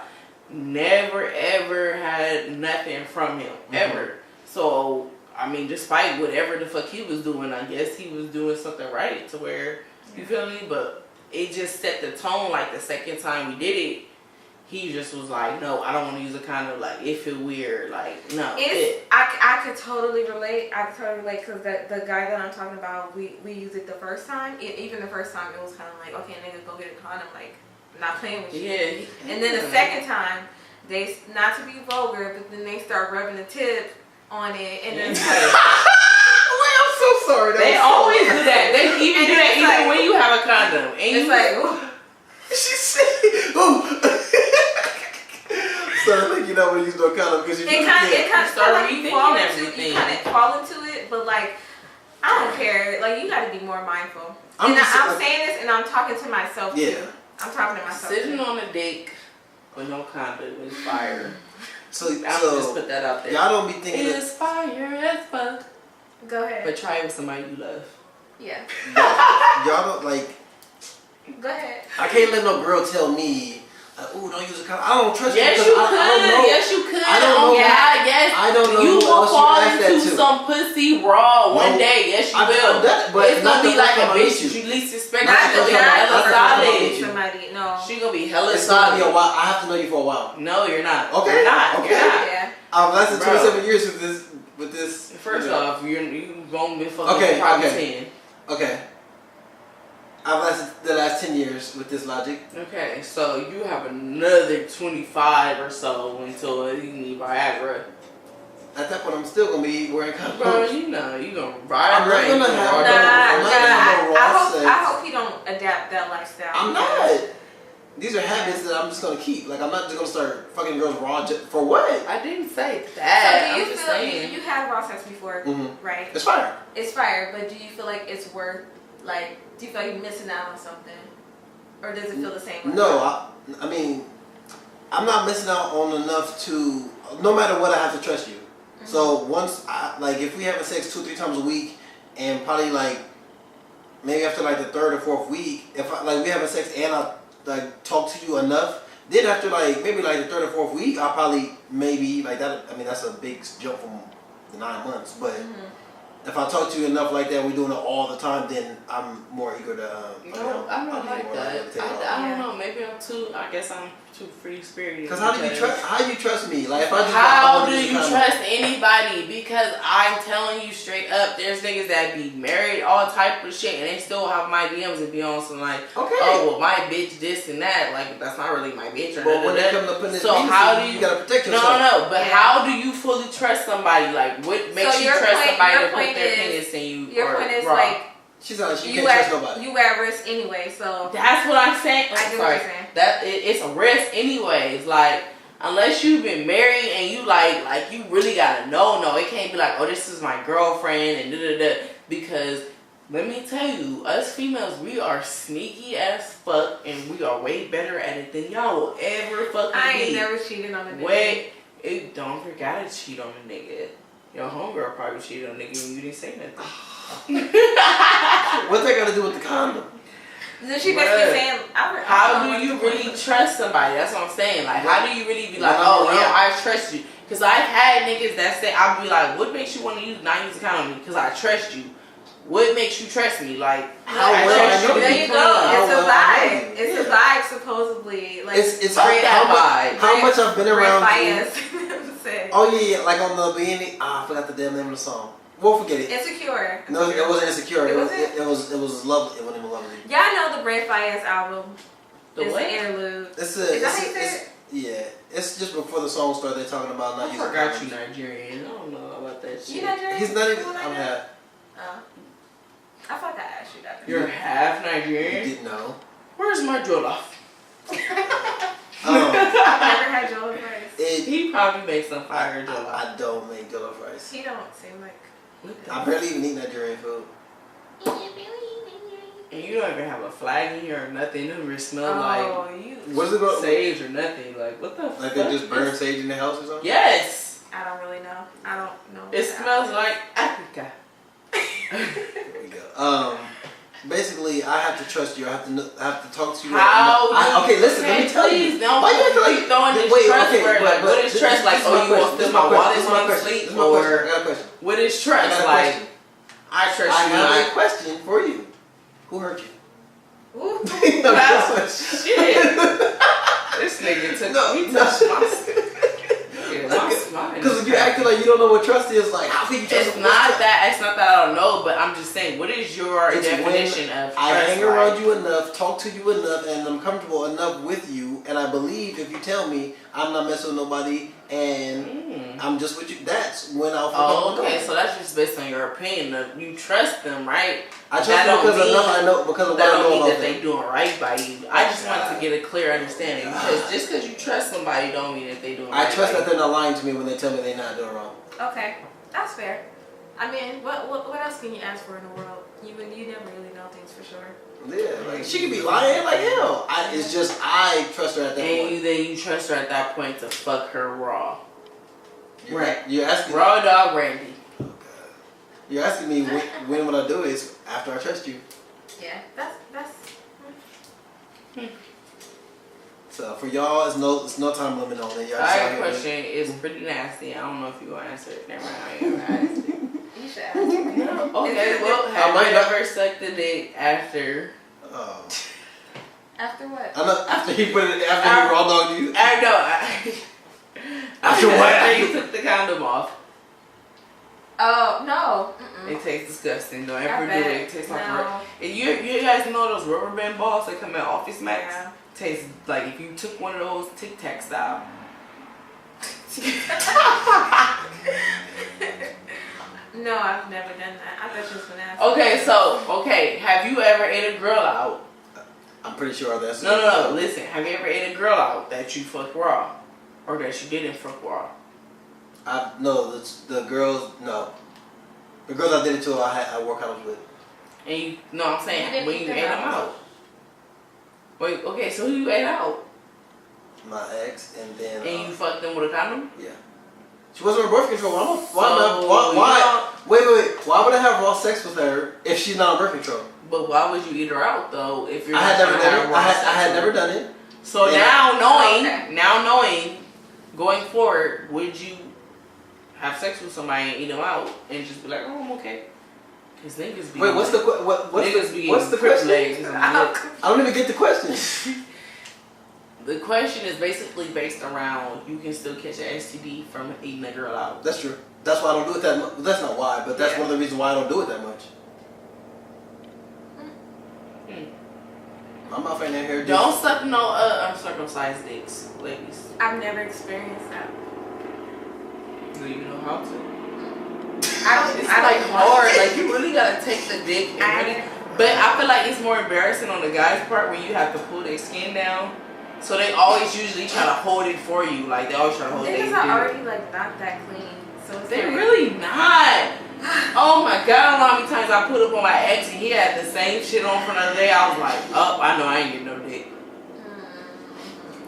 Never, ever had nothing from him, ever. So, I mean, despite whatever the fuck he was doing, I guess he was doing something right to where, you feel me? But it just set the tone, like, the second time we did it. He just was like, no, I don't want to use a condom. Like, it feel weird. Like, no. I could totally relate. Because the guy that I'm talking about, we used it the first time. Even the first time, it was kind of like, okay, nigga, go get a condom. Like, I'm not playing with you. Yeah. And then the second time, they, not to be vulgar, but then they start rubbing the tip on it. And then it's like, I'm so sorry. They always do that. They even do that even when you have a condom. And it's like, she said, ooh. So I think you know when you use no condom because you kind of start like rethinking everything. You kind of fall into it, but like, I don't care. Like, you got to be more mindful. I'm saying this, and I'm talking to myself too. I'm talking to myself. Sitting on a dick with no condom is fire. So I'll just put that out there. Y'all don't be thinking it's fire as fuck. Go ahead. But try it with somebody you love. Yeah. Y'all don't like. Go ahead. I can't let no girl tell me, ooh, don't use a condom. I don't trust you. Yes, you could. I don't know. Yes, you could. I don't know. God, yes. I don't know. You will fall into to. some pussy raw one day. Yes, you will. But it's gonna be like a bitch you least expect. She's gonna be hella solid. No. She gonna be hella solid. It's not be a while. I have to know you for a while. No, you're not. Okay. You're not. Okay. You're not. Yeah. I've lasted 27 years with this. First off, you gonna be fucking probably 10. Okay. I've lasted the last 10 years with this logic. Okay, so you have another 25 or so until you need Viagra. At that point, I'm still gonna be wearing condoms. Bro, you know, you gonna ride. I'm not gonna have. I hope you don't adapt that lifestyle. I'm not. These are habits that I'm just gonna keep. Like, I'm not just gonna start fucking girls raw for what? I didn't say that. So do you feel you had raw sex before, right? It's fire. It's fire, but do you feel like it's worth, like, do you feel like you're missing out on something? Or does it feel the same way? No, I mean, I'm not missing out on enough to, no matter what, I have to trust you. So once, like, if we having sex 2 or 3 times a week, and probably like, maybe after like the 3rd or 4th week, if we having sex and I like talk to you enough, then after like, maybe like the 3rd or 4th week, I'll probably maybe like that, I mean, that's a big jump from the 9 months, but if I talk to you enough like that, we're doing it all the time, then I'm more eager to. No, I'm not like that. I don't know. Maybe I'm too. I guess I'm too free spirited. Because how do you trust me? Like if I just how do you trust anybody? Because I'm telling you straight up, there's niggas that be married, all type of shit, and they still have my DMs and be on some like, oh well, my bitch this and that. Like that's not really my bitch or but when they come to put in so how do you gotta protect yourself? No. But how do you fully trust somebody? Like what makes you trust somebody to put their penis in you? Your point is like. She can't trust nobody. You at risk anyway, so that's what I'm saying. I get what you're saying. That it's a risk anyways. Like unless you've been married and you like you really gotta know. No, it can't be like, oh, this is my girlfriend and da. Because let me tell you, us females, we are sneaky as fuck and we are way better at it than y'all will ever fucking be. I ain't never cheated on a nigga. Wait, don't forget to cheat on a nigga. Your homegirl probably cheated on a nigga and you didn't say nothing. What's that got to do with the condom? So she basically saying, how do you really trust somebody? That's what I'm saying. Like, how do you really be like, oh yeah, I trust you? Because I've had niggas that say, I'll be like, what makes you want to not use a condom? Because I trust you. What makes you trust me? Like, how well? There you go. It's a vibe. It's a vibe, supposedly. Like, it's how much I've been around you. Oh yeah, like on the beginning. I forgot the damn name of the song. We'll forget it. Insecure. No, it wasn't Insecure. It was lovely. It wasn't even lovely. Y'all know the Brand Fires album. It's an interlude. Is that how you say it? Yeah. It's just before the song started. They're talking about not using. I forgot you Nigerian. I don't know about that shit. You Nigerian? He's not even. I'm half. I thought I asked you that. You're half Nigerian? You didn't know. Where's my jollof? I've never had jollof rice. He probably makes some fire jollof. I don't make jollof rice. He don't seem like. I barely even eat Nigerian food. And you don't even have a flag in here or nothing. It doesn't really smell like what is it sage or nothing. Like, what the fuck? Like they just burn sage in the house or something? Yes. I don't really know. I don't know. It smells like Africa. There we go. Basically, I have to trust you. I have to talk to you. Okay, listen. Let me tell you. Don't why you throwing this trust word? Like, what is trust? Like, oh, you won't steal my wallet when you sleep, or I got a question. What is trust? Like, I trust you. I have a question for you. Who hurt you? Ooh. That's shit. This nigga he touched my. Because you acting like you don't know what trust is, like how can you trust? It's not that I don't know, but I'm just saying, what is your definition of trust? I hang around you enough, talk to you enough, and I'm comfortable enough with you, and I believe if you tell me I'm not messing with nobody and I'm just with you, that's when I'll feel okay, so that's just based on your opinion. You trust them, right? I trust them because of what I know about them. They doing right by you. I just want to get a clear understanding, because just because you trust somebody don't mean that they doing right. I trust that they're not lying to me when they tell me they're not doing wrong. Okay, that's fair. I mean, what else can you ask for in the world? You never really know things for sure. Yeah, like she could be lying like hell. It's just I trust her at that point. And then you trust her at that point to fuck her raw. You're asking raw dog Randy. Oh God. You're asking me when would I do it? After I trust you. Yeah, that's. So for y'all, it's no time limit on it. Y'all I have a question. It's pretty nasty. I don't know if you're gonna answer it. Never mind. I ain't gonna ask it. You should ask me. No. Okay. Well, have you ever sucked a dick after? After what? I know. After he put it. After he raw dogged you. I know. After what? After you took the condom off. Oh no! It tastes disgusting. Don't ever do bet. it. It tastes like you guys know those rubber band balls that come in Office Max? Yeah. Tastes like if you took one of those Tic Tac style. No, I've never done that. I thought you was gonna ask. Okay, have you ever ate a girl out? I'm pretty sure that's No. Listen, have you ever ate a girl out that you fucked raw, or that you didn't fuck raw? No, the girls. No, the girls I did it to, I work out with. And you know what I'm saying, when you ate them out. Wait, okay, so who you ate out? My ex, and then. And you fucked them with a condom? Yeah. She wasn't on birth control. Why? Wait. Why would I have raw sex with her if she's not on birth control? But why would you eat her out though if you're? I had never done it. So now knowing, going forward, would you have sex with somebody and eat them out and just be like, oh, I'm okay? Cause niggas be. Wait, what's the question? I don't even get the question. The question is basically based around you can still catch an STD from eating a girl out. That's true. That's why I don't do it that much. That's not why, but that's one of the reasons why I don't do it that much. My mouth ain't in here. Don't suck no uncircumcised dicks, ladies. I've never experienced that. Do you know how to? It's I like don't hard. Like you really gotta take the dick and really. But I feel like it's more embarrassing on the guy's part when you have to pull their skin down. So they always usually try to hold it for you. Like they always try to hold it. Niggas are already like not that clean. So it's They're like, really not. Oh my god, I don't know how many times I put up on my ex and he had the same shit on for another day. I was like, oh, I know I ain't getting no dick.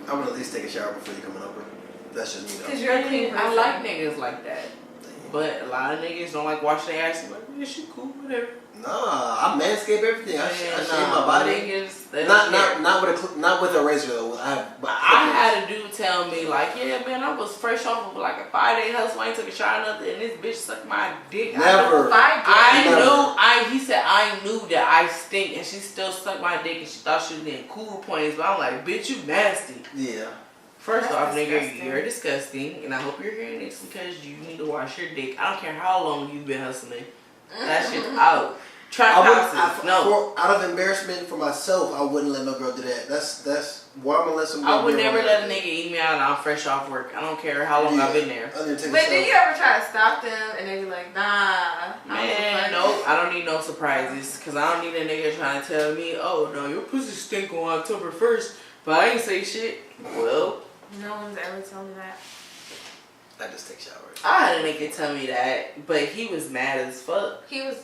I would at least take a shower before you coming over. That's just me though. Cause you're a clean person. I like niggas like that. But a lot of niggas don't like wash their ass. Like, yeah, she cool, whatever. Nah, I manscape everything. I shave my body. Niggas, not with a razor though. I had a dude tell me like, yeah, man, I was fresh off of like a 5-day hustle. I ain't took a shower or nothing, and this bitch sucked my dick. Never. He said I knew that I stink, and she still sucked my dick, and she thought she was getting cool points. But I'm like, bitch, you nasty. Yeah. First That's off, nigga, disgusting. you're disgusting, and I hope you're hearing this because you need to wash your dick. I don't care how long you've been hustling. That shit's out. Trap houses, no. Out of embarrassment for myself, I wouldn't let no girl do that. That's why I'm gonna let some girl. I would never let a nigga eat me out and I'm fresh off work. I don't care how long I've been there. But did you ever try to stop them and they be like, nah? Man, nope. I don't need no surprises because I don't need a nigga trying to tell me, oh, no, your pussy stink on October 1st, but I ain't say shit. Well. No one's ever told me that. I just take showers. I had a nigga tell me that, but he was mad as fuck. He was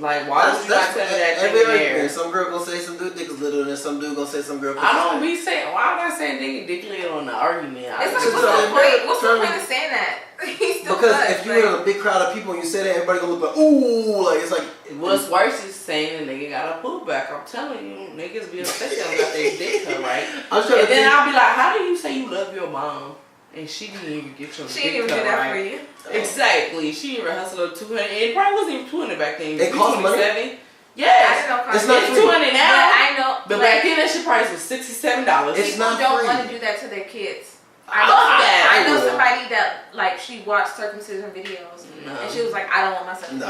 like, why would you not tell me that thing there? Some girl gonna say some dude dick is little, and some dude gonna say some girl. I don't be saying. Why am I saying nigga dick little on the argument? It's like, what's the point? What's the point of saying that? He's still because if you're in a big crowd of people and you say that, everybody gonna look like, ooh, like it's like. What's worse is saying the nigga got a pullback. I'm telling you, niggas be upset they don't got their dick cut right. And then I'll be like, how do you say you love your mom? And she didn't even get your she dick didn't even cut do that right. For you. Exactly. She even hustled up 200. It probably wasn't even 200 back then. It cost money? Yes. It's not free. 200 now. But I know. But back then that shit price was $67. It's people not don't free. want to do that to their kids. I know somebody that like she watched circumcision videos and she was like, I don't want my son. No,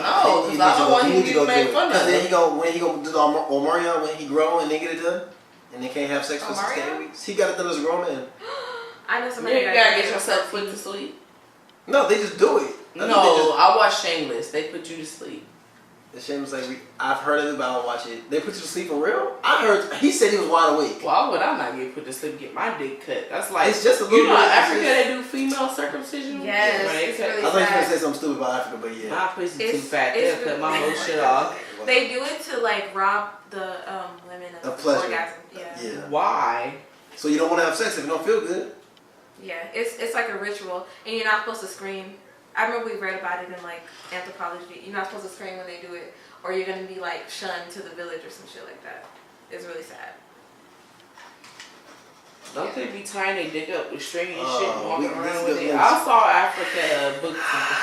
because I don't want him to get made fun of. Because then when he go do the Omarion when he grow and they get it done and they can't have sex for 6 to 8 weeks. He got it done as a grown man. I know somebody. You gotta get yourself put to sleep. No, they just do it. I watch Shameless. They put you to sleep. The Shameless, like I've heard of it, but I don't watch it. They put you to sleep for real? I heard he said he was wide awake. Why would I not get put to sleep and get my dick cut? That's like it's just a little. You know, Africa they do female circumcision. Yes, it's really I thought you were gonna say something stupid about Africa, but yeah. My pussy too fat. They'll cut my whole shit off. They do it to like rob the women of pleasure. orgasm. Yeah. Why? So you don't want to have sex if you don't feel good. Yeah, it's like a ritual, and you're not supposed to scream. I remember we read about it in like anthropology. You're not supposed to scream when they do it, or you're gonna be like shunned to the village or some shit like that. It's really sad. Don't they be tying their dick up with string and shit and walking around with it? Yes. I saw Africa book something.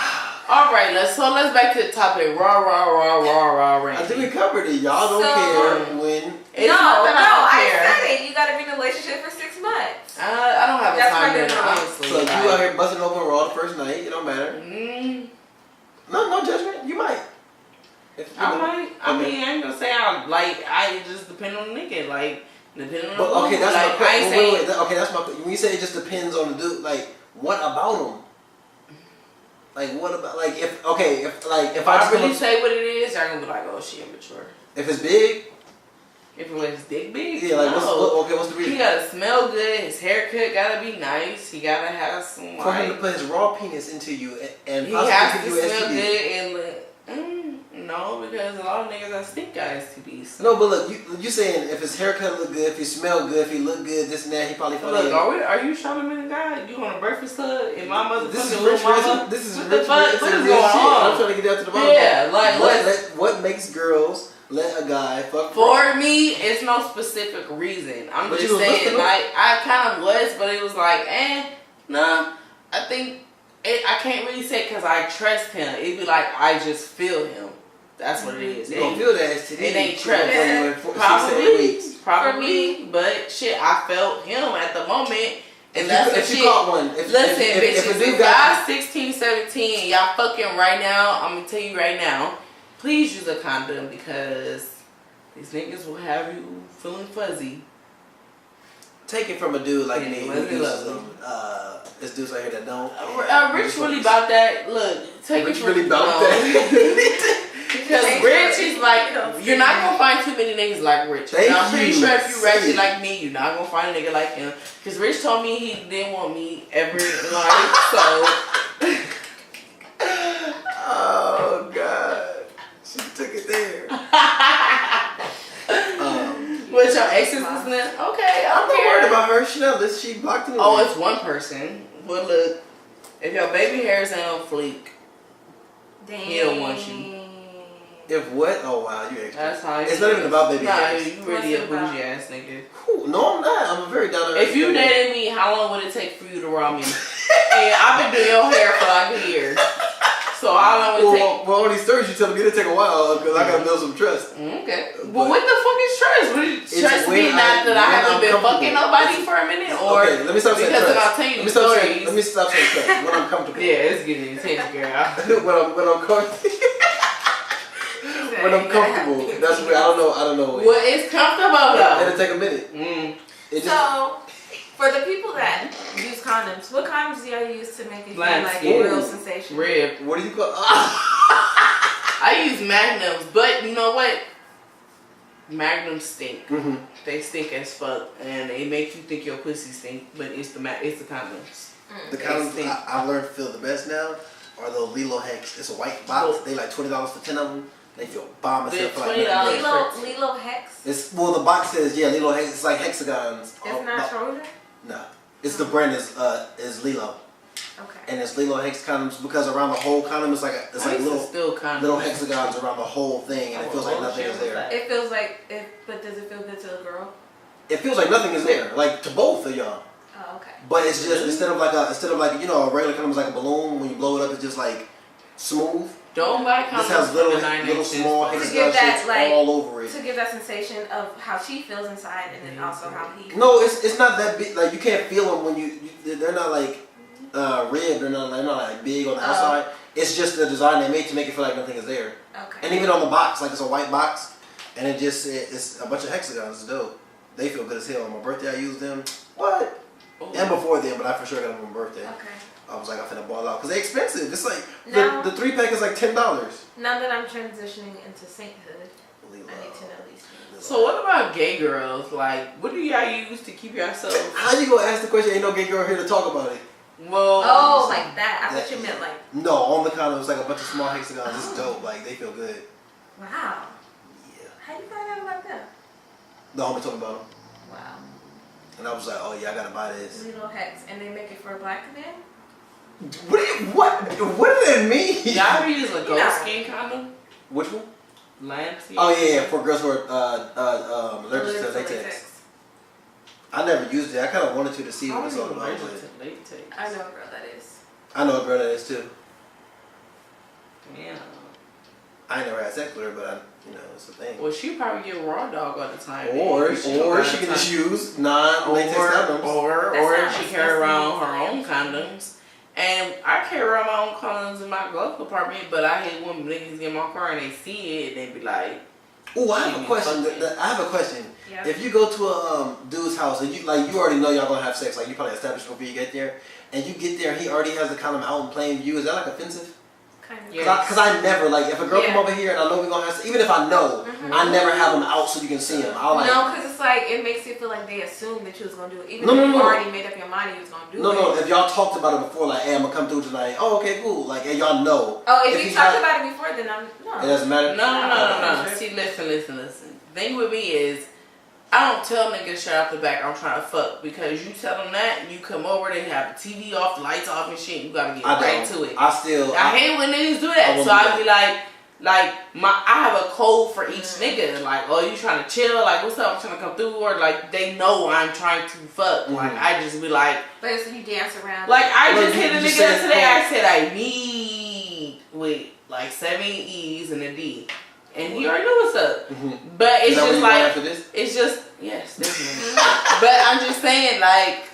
All right, let's back to the topic. Raw. I think we covered it. Y'all don't care when. I said it. You gotta be in a relationship for 6 months. I don't have a time limit, honestly. So if you out here busting open raw the first night, it don't matter. No judgment. You might. I might. I mean, I ain't gonna say I just depend on the nigga. Like, depending on the okay, that's like, my question. Wait. Okay, that's my question. When you say it just depends on the dude, like, what about him? Like, what about, like, if I really say what it is, y'all gonna be like, oh, she immature. If it's big? If it was dick big? Yeah, like, no. what's the reason? He gotta smell good, his haircut gotta be nice, he gotta have some, for him to put his raw penis into you and he possibly has to give you smell STD. good and look, no, because a lot of niggas that stink got STDs. So. No, but look, you saying if his haircut look good, if he smell good, if he look good, this and that, he probably Look, are you Charlamagne guy? You on a breakfast club and my mother this is little rich mama? This is what rich the fuck? shit. What is going on? I'm trying to get down to the bottom. Yeah, like what makes girls let a guy fuck? For me, it's no specific reason. I'm but just saying, like, I kind of was, but it was like, nah. I think I can't really say because I trust him. It'd be like I just feel him. That's what it is. You gonna feel that STD. It ain't trust. Yeah. Probably, but shit, I felt him at the moment. And that's the shit. You caught one. Listen, bitches, if y'all 16, 17, y'all fucking right now, I'm gonna tell you right now, please use a condom because these niggas will have you feeling fuzzy. Take it from a dude like me who uses them. This dude's right here that don't. Rich really about that. Look, take Rich it from really about that. Because Rich is like, you're not gonna find too many niggas like Rich. I'm pretty sure if you ratchet like me, you're not gonna find a nigga like him. Because Rich told me he didn't want me ever in life, so. Oh God, she took it there. What, your ex is listening? Okay, I'm not worried about her. She blocked me. Oh, it's one person. But look, if your baby hairs ain't on fleek, he don't want you. If what? Oh wow, you extra. That's how it's not even about baby hairs. Nah, you really a bougie ass nigga. No, I'm not. I'm a very down to earth. If you dated me, how long would it take for you to raw me? And I've been doing your hair for like a year. So how long would it take? Well, all these stories you telling me, it'll take a while because I gotta build some trust. Okay. But what the fuck is trust? Would it trust me not that I haven't been fucking nobody for a minute? Or okay, let me stop saying trust. Because I'll tell you the stories. Let me stop saying trust. When I'm comfortable. Yeah, it's getting intense, girl. when I'm comfortable. When I'm comfortable, that's what I don't know. Well, it's comfortable though. It'll take a minute. So, for the people that use condoms, what condoms do y'all use to make it feel like a real sensation? Rib. What do you call? I use Magnums, but you know what? Magnums stink. Mm-hmm. They stink as fuck, and they make you think your pussy stink. But it's the condoms. The condoms I've learned to feel the best now are those Lilo Hex. It's a white box. They like $20 for 10 of them. They feel bomb as hell for like Lilo Hex? The box says Lilo Hex. It's like hexagons. It's not Trojan? No. It's the brand is Lilo. Okay. And it's Lilo Hex condoms because around the whole condom it's like little hexagons around the whole thing, and it feels like nothing is there. It feels like but does it feel good to a girl? It feels like nothing is there, like to both of y'all. Oh, okay. But it's just instead of like a regular condom is like a balloon. When you blow it up, it's just like smooth. Don't buy condoms. This has little small hexagon shapes all over it. To give that sensation of how she feels inside, and then also how he. No, it's not that big. Like you can't feel them when they're not like ribbed. They're not like big on the outside. It's just the design they made to make it feel like nothing is there. Okay. And even on the box, like it's a white box, and it's a bunch of hexagons. It's dope. They feel good as hell. On my birthday, I used them. What? Ooh. And before then, but I for sure got them on my birthday. Okay. I was like, I'm finna ball out because they're expensive. It's like the 3-pack is like $10. Now that I'm transitioning into sainthood, I need to know these things. So what about gay girls? Like, what do y'all use to keep yourself? How you gonna ask the question? Ain't no gay girl here to talk about it. Well, like that. I thought you meant like. No, on the condom it's like a bunch of small hexagons. It's dope. Like they feel good. Wow. Yeah. How you find out about them? The homie told me about them. Wow. And I was like, oh yeah, I gotta buy this. Little Hex, and they make it for a black man. What does that mean? Y'all ever use a goat skin condom? Which one? Lamb skin. Oh yeah, for girls who are allergic to latex. I never used it. I kind of wanted to see what it's all about. I know a girl that is. I know a girl that is too. Damn. I ain't never had sex with her, but it's a thing. Well, she probably get raw dog all the time. Or she can just use non-latex condoms. Or she carry around her own condoms. And I carry around my own condoms in my glove compartment, but I hate when niggas get in my car and they see it and they be like, "Oh, I have a question. Yeah. If you go to a dude's house and you already know y'all gonna have sex, like you probably established before you get there, and you get there and he already has the condom out in plain view, is that like offensive? Kind of. Because I never, like, if a girl come over here and I know we're going to have sex, even if I know, I never have them out so you can see them. No, because it's like, it makes you feel like they assume that you was going to do it. Even if you already made up your mind you was going to do it. No, if y'all talked about it before, like, hey, I'm going to come through tonight. Oh, okay, cool. Like, and y'all know. Oh, if you talked about it before, then no. It doesn't matter? No. See, listen. The thing with me is, I don't tell niggas straight off the back I'm trying to fuck, because you tell them that and you come over, they have the TV off, the lights off and shit, you gotta get right to it. I hate when niggas do that. So I be like I have a code for each nigga. Like, oh, you trying to chill? Like, what's up? I'm trying to come through. Or like, they know I'm trying to fuck. Like, I just be like. But so you dance around. Like, I just hit a nigga today. I said I need with like 7 E's and a D. and he already knew what's up. But it's just like it's just yes, definitely. But I'm just saying, like,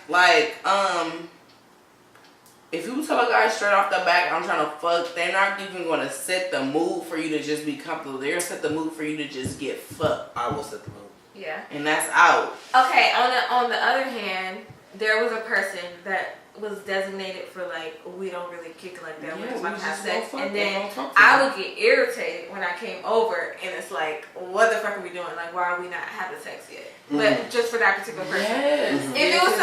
if you tell a guy straight off the back, I'm trying to fuck, they're not even gonna set the mood for you to just be comfortable. They're gonna set the mood for you to just get fucked. I will set the mood. Yeah. And that's out. Okay. On the other hand, there was a person that was designated for like we don't really kick like that. Yeah, We're just about to have sex, fuck, and then I would get irritated when I came over, and it's like, what the fuck are we doing? Like, why are we not having sex yet? But just for that particular person. Yes. If it was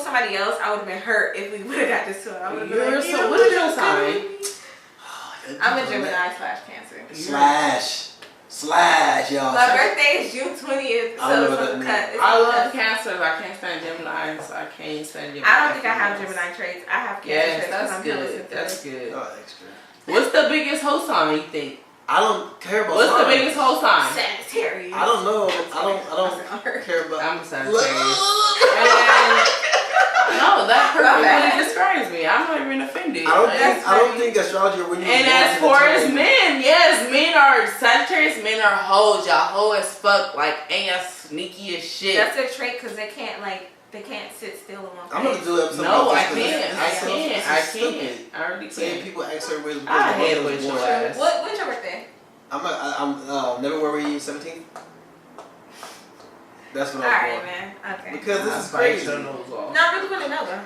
somebody else, I would have been hurt if we would have got this to it. I would have been like, what is your sign? I'm a Gemini/Cancer. Slash, y'all. My birthday is June 20th, so it's on the cut. I love Cancers. I can't stand Gemini, so I can't stand Gemini. I don't think I have Gemini traits. I have Cancer traits. That's good. That's good. Oh, extra. What's the biggest hoe sign you think? I don't care about What's signs. the biggest hoe sign? Sagittarius. I don't know. I don't care about. I'm a Sagittarius. No, that perfectly describes me. I'm not even offended. I don't think astrology or when you. And as far as men, yes, men are Sagittarius. Men are hoes. Y'all hoe as fuck. Like, and y'all sneaky as shit. That's their trait because they can't sit still in one place. I'm gonna do episode. No, I can't. I already saying can't. people act certain ways. I hate with your ass. When's your birthday? I'm February 17th. That's what I'm Alright, man. Okay. Because this is crazy. No, I really want to know though.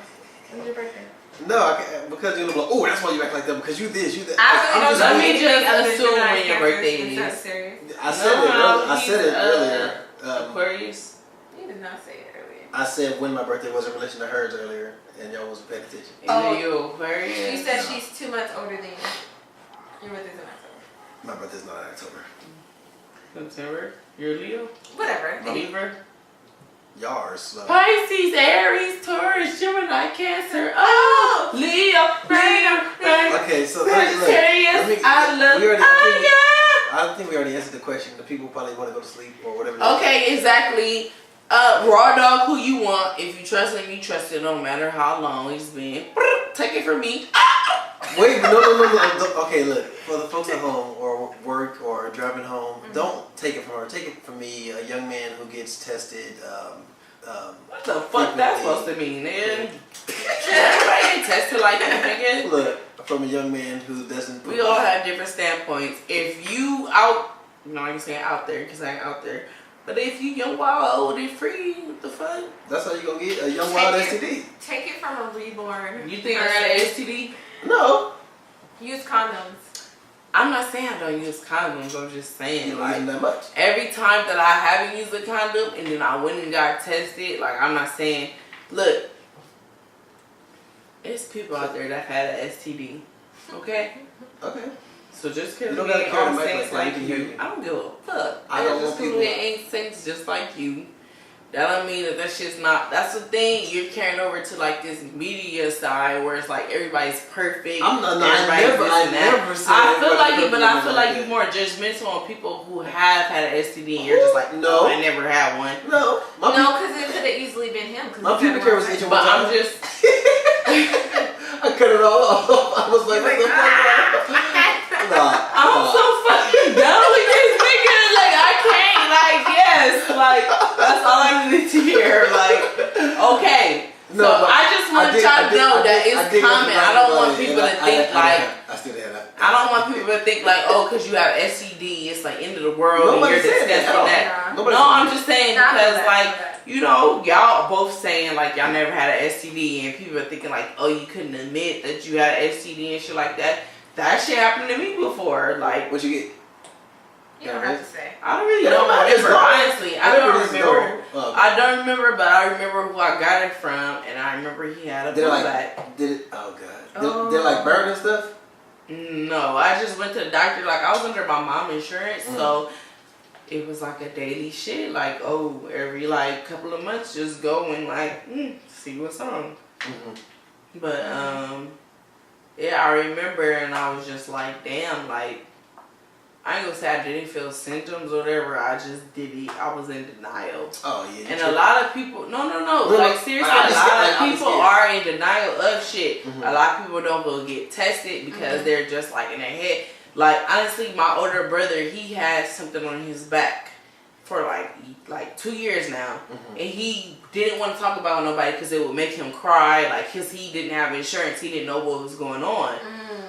When's your birthday? No, I can't, because you're gonna be like, oh, that's why you act like that because you this, you that. I really Let me just assume when your birthday is. I said it earlier. Aquarius. You did not say it earlier. I said when my birthday was in relation to hers earlier, and y'all wasn't paying attention. You Aquarius. You said she's 2 months older than you. Your birthday's in October. My birthday's not in October. September. You're Leo. Whatever. Libra. Yours. Pisces, Aries, Taurus, Gemini, Cancer. Oh, Leo. Okay, so Sagittarius. I think we already answered the question. The people probably want to go to sleep or whatever. Okay, exactly. Raw dog, who you want? If you trust him, you trust it. No matter how long he's been. Take it from me. Wait, no. Okay, look. For the folks at home or work or driving home, don't take it from her. Take it from me, a young man who gets tested. What the fuck that's supposed to mean, man? Everybody get tested like that, nigga. Look, from a young man who doesn't. We all have different standpoints. If you out, no, I ain't saying out there because I ain't out there. But if you young, wild, old, and free, what the fuck? That's how you gonna get a young, wild STD. Take it from a reborn. You think I got an STD? No. Use condoms. I'm not saying I don't use condoms. I'm just saying, you don't like, use them that much. Every time that I haven't used a condom and then I went and got tested, like, I'm not saying, look, there's people out there that had an STD. Okay? Okay. So just because you don't we gotta ain't carry all the mic saints like like that, you, I don't give a fuck. I don't want people. That ain't saints just like you. That don't mean that shit's not. That's the thing you're carrying over to like this media side where it's like everybody's perfect. I'm not. I never said. I feel like you're more judgmental on people who have had an STD and you're just like, no, I never had one. No, because it could have easily been him. My pubic hair was itching one time. I'm just. I cut it all off. I was like, what the fuck? I'm so fucking done with this nigga. Like, I can't. Like, yes. Like, that's all I need to hear. Like, okay. No, so I just want y'all to know that it's common. I don't want people to think like. I don't want people to think like, oh, because you have STD, it's like end of the world and you're discussing that. No, I'm just saying because like, you know, y'all both saying like y'all never had an STD and people are thinking like, oh, you couldn't admit that you had an STD and shit like that. That shit happened to me before. Like, what you get? You don't have to say. I don't really don't remember. Honestly, I don't remember. I don't remember, but I remember who I got it from, and I remember he had a pullback. Did it? Oh god. Did it like burn and stuff? No, I just went to the doctor. Like I was under my mom insurance, so it was like a daily shit. Like every like couple of months, just go and like see what's on. But yeah, I remember, and I was just like, damn, like. I ain't gonna say I didn't feel symptoms or whatever. I just did it. I was in denial. Oh yeah. And a lot of people, no. Like seriously, a lot of people are in denial of shit. A lot of people don't go get tested because they're just like in their head. Like, honestly, my older brother, he has something on his back for like 2 years now. And he didn't want to talk about nobody because it would make him cry. Like, because he didn't have insurance. He didn't know what was going on.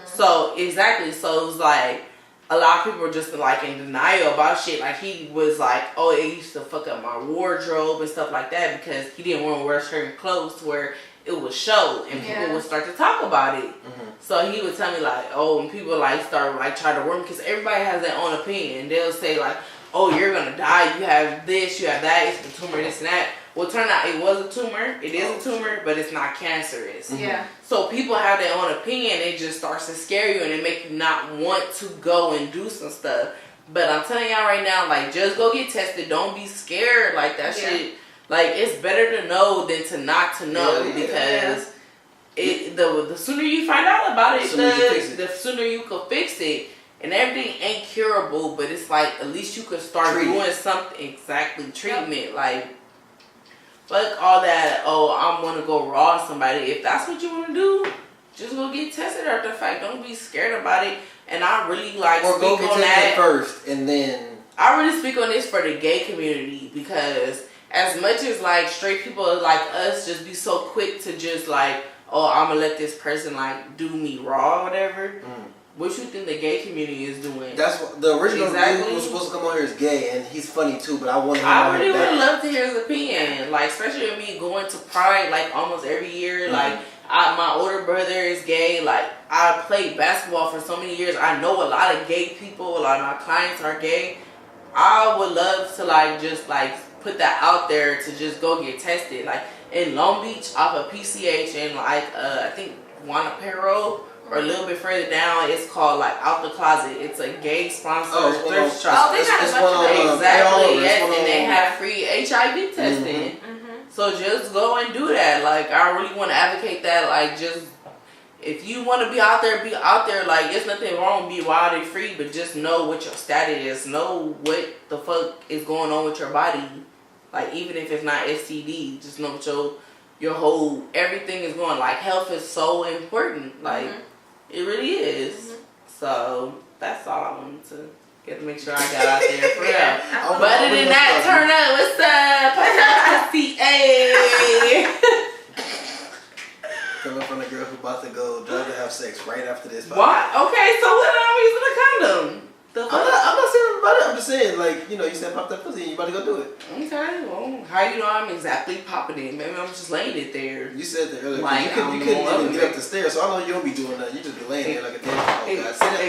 So, exactly. So, it was like, a lot of people were just like in denial about shit. Like, he was like, oh, it used to fuck up my wardrobe and stuff like that because he didn't want to wear certain clothes to where it would show and people would start to talk about it. So he would tell me like, oh, and people like start like try to work because everybody has their own opinion. They'll say like, oh, you're gonna die. You have this, you have that. It's the tumor, this and that. Well, it turned out it was a tumor. It is a tumor, but it's not cancerous. Yeah. So people have their own opinion. It just starts to scare you and it make you not want to go and do some stuff. But I'm telling y'all right now, like, just go get tested. Don't be scared. Like, that shit. Like, it's better to know than to not to know because the sooner you find out about it, the sooner you can fix it. And everything ain't curable, but it's like at least you could start doing something. Exactly, treatment. Like, fuck all that. Oh, I want to go raw somebody. If that's what you want to do, just go get tested after the fact. Don't be scared about it. And I really like or speak go get on tested that first, and then I really speak on this for the gay community because as much as like straight people like us just be so quick to just like, oh, I'm gonna let this person like do me raw or whatever. What you think the gay community is doing? That's what the original dude who was supposed to come on here is gay, and he's funny too. But I wanted him I really would love to hear his opinion, like especially with me going to Pride like almost every year. Like my older brother is gay. Like I played basketball for so many years. I know a lot of gay people. A lot of my clients are gay. I would love to like just like put that out there to just go get tested. Like in Long Beach off of PCH and like I think Wanapero. Or a little bit further down, it's called like Out the Closet. It's a gay sponsored thrift shop. They got a bunch of exactly, yes, and they have free HIV testing. So just go and do that. Like I really want to advocate that. Like just if you want to be out there, be out there. Like there's nothing wrong with being wild and free, but just know what your status is. Know what the fuck is going on with your body. Like even if it's not STD, just know what your whole everything is going. Like health is so important. Like. It really is. So that's all I wanted to get to make sure I got out there for real. But other than that, turn up. What's up? Pussy. Coming from a girl who about to go drive to have sex right after this. What? Okay, so what I'm using a condom. I'm not saying about it. I'm just saying, like, you know, you said pop that pussy and you about to go do it. Okay, well, how you know I'm exactly popping it? Maybe I'm just laying it there. You said that earlier. Like, you couldn't even get up the stairs, so I know you don't be doing that. You just be laying there like a damn. Oh, God. Say that.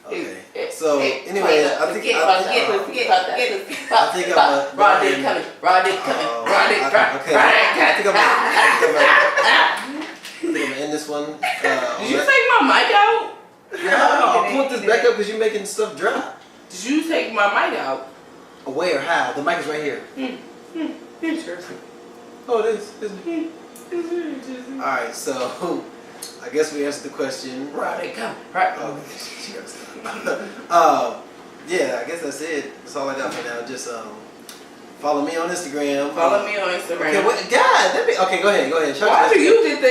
Okay. So, anyway, I think I'm raw dick coming. Raw dick coming. Raw dick coming. I think I'm gonna end this one. Did you take my mic out? No, I'll put this back up because you're making stuff drop. Did you take my mic out? Where? How? The mic is right here. Interesting. Oh, it is. Isn't it? Alright, so I guess we answered the question. Right, come. Right. Oh, she got to stop. Yeah, I guess that's it. That's all I got for now. Just follow me on Instagram. Follow me on Instagram. Okay, okay, go ahead. Why do you get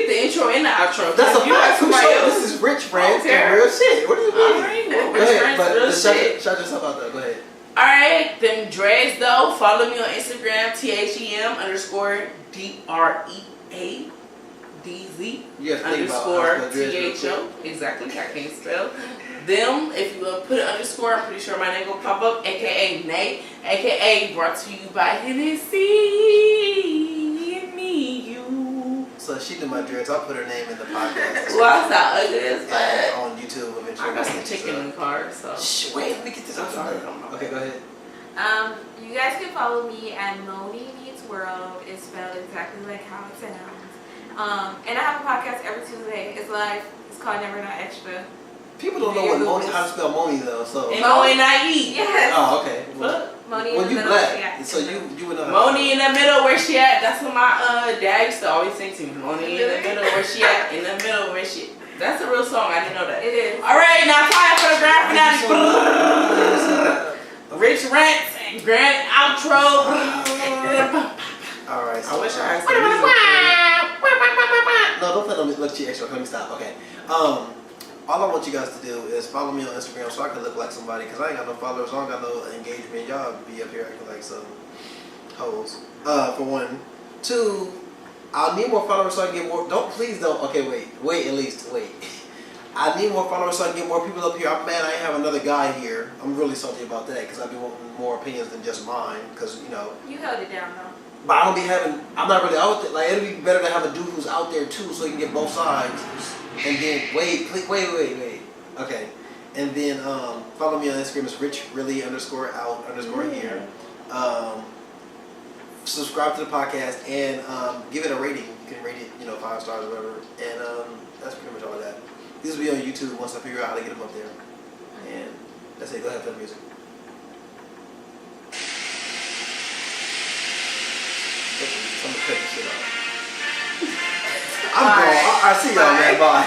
the intro and the outro? That's a fact. This is rich friends and real shit. What do you mean? Alright, go ahead, but shout yourself out though. Go ahead. Alright, them dreads though. Follow me on Instagram, THEM_DREADZ_THO. Exactly, I can't spell. Them, if you put an underscore, I'm pretty sure my name will pop up, aka Nate, aka brought to you by Hennessy and me, you. So she did my dreads. I'll put her name in the podcast. Well, I saw ugly as fuck. On YouTube eventually. I got some chicken in the car, so. Shh, wait, let me get this. I'm sorry. Okay, go ahead. You guys can follow me at Moni Meets World. It's spelled exactly like how it sounds. And I have a podcast every Tuesday. It's live. It's called Never Not Extra. People don't know how to spell Moni though, so. Moni. Yes. Oh, okay. Well, Moni when in you the black, middle. so you would know. How Moni in the middle, where she at? That's what my dad used to always sing to me. Moni in the middle, where she at? In the middle, where she. That's a real song. I didn't know that. It is. All right, now time for the grand finale. Rich rants and grand outro. All right. So, I wish I had some music. No, don't play no look, she extra. Let me stop. Okay. all I want you guys to do is follow me on Instagram so I can look like somebody, because I ain't got no followers, I don't got no engagement. Y'all be up here acting like some hoes. For one. Two, I'll need more followers so I can get more. Please don't. Okay, wait, at least, wait. I need more followers so I can get more people up here. I'm mad I ain't have another guy here. I'm really salty about that because I've been wanting more opinions than just mine. Because, you know. You held it down, though. But I don't be having, I'm not really out there. Like, it'd be better to have a dude who's out there too so he can get both sides. And then, wait. Okay. And then, follow me on Instagram. It's rich_really_out_here. Subscribe to the podcast and give it a rating. You can rate it, 5 stars or whatever. And that's pretty much all of that. These will be on YouTube once I figure out how to get them up there. And that's it. Go ahead, play the music. I'm gonna cut this shit off. I'm going. I see y'all, man. Bye.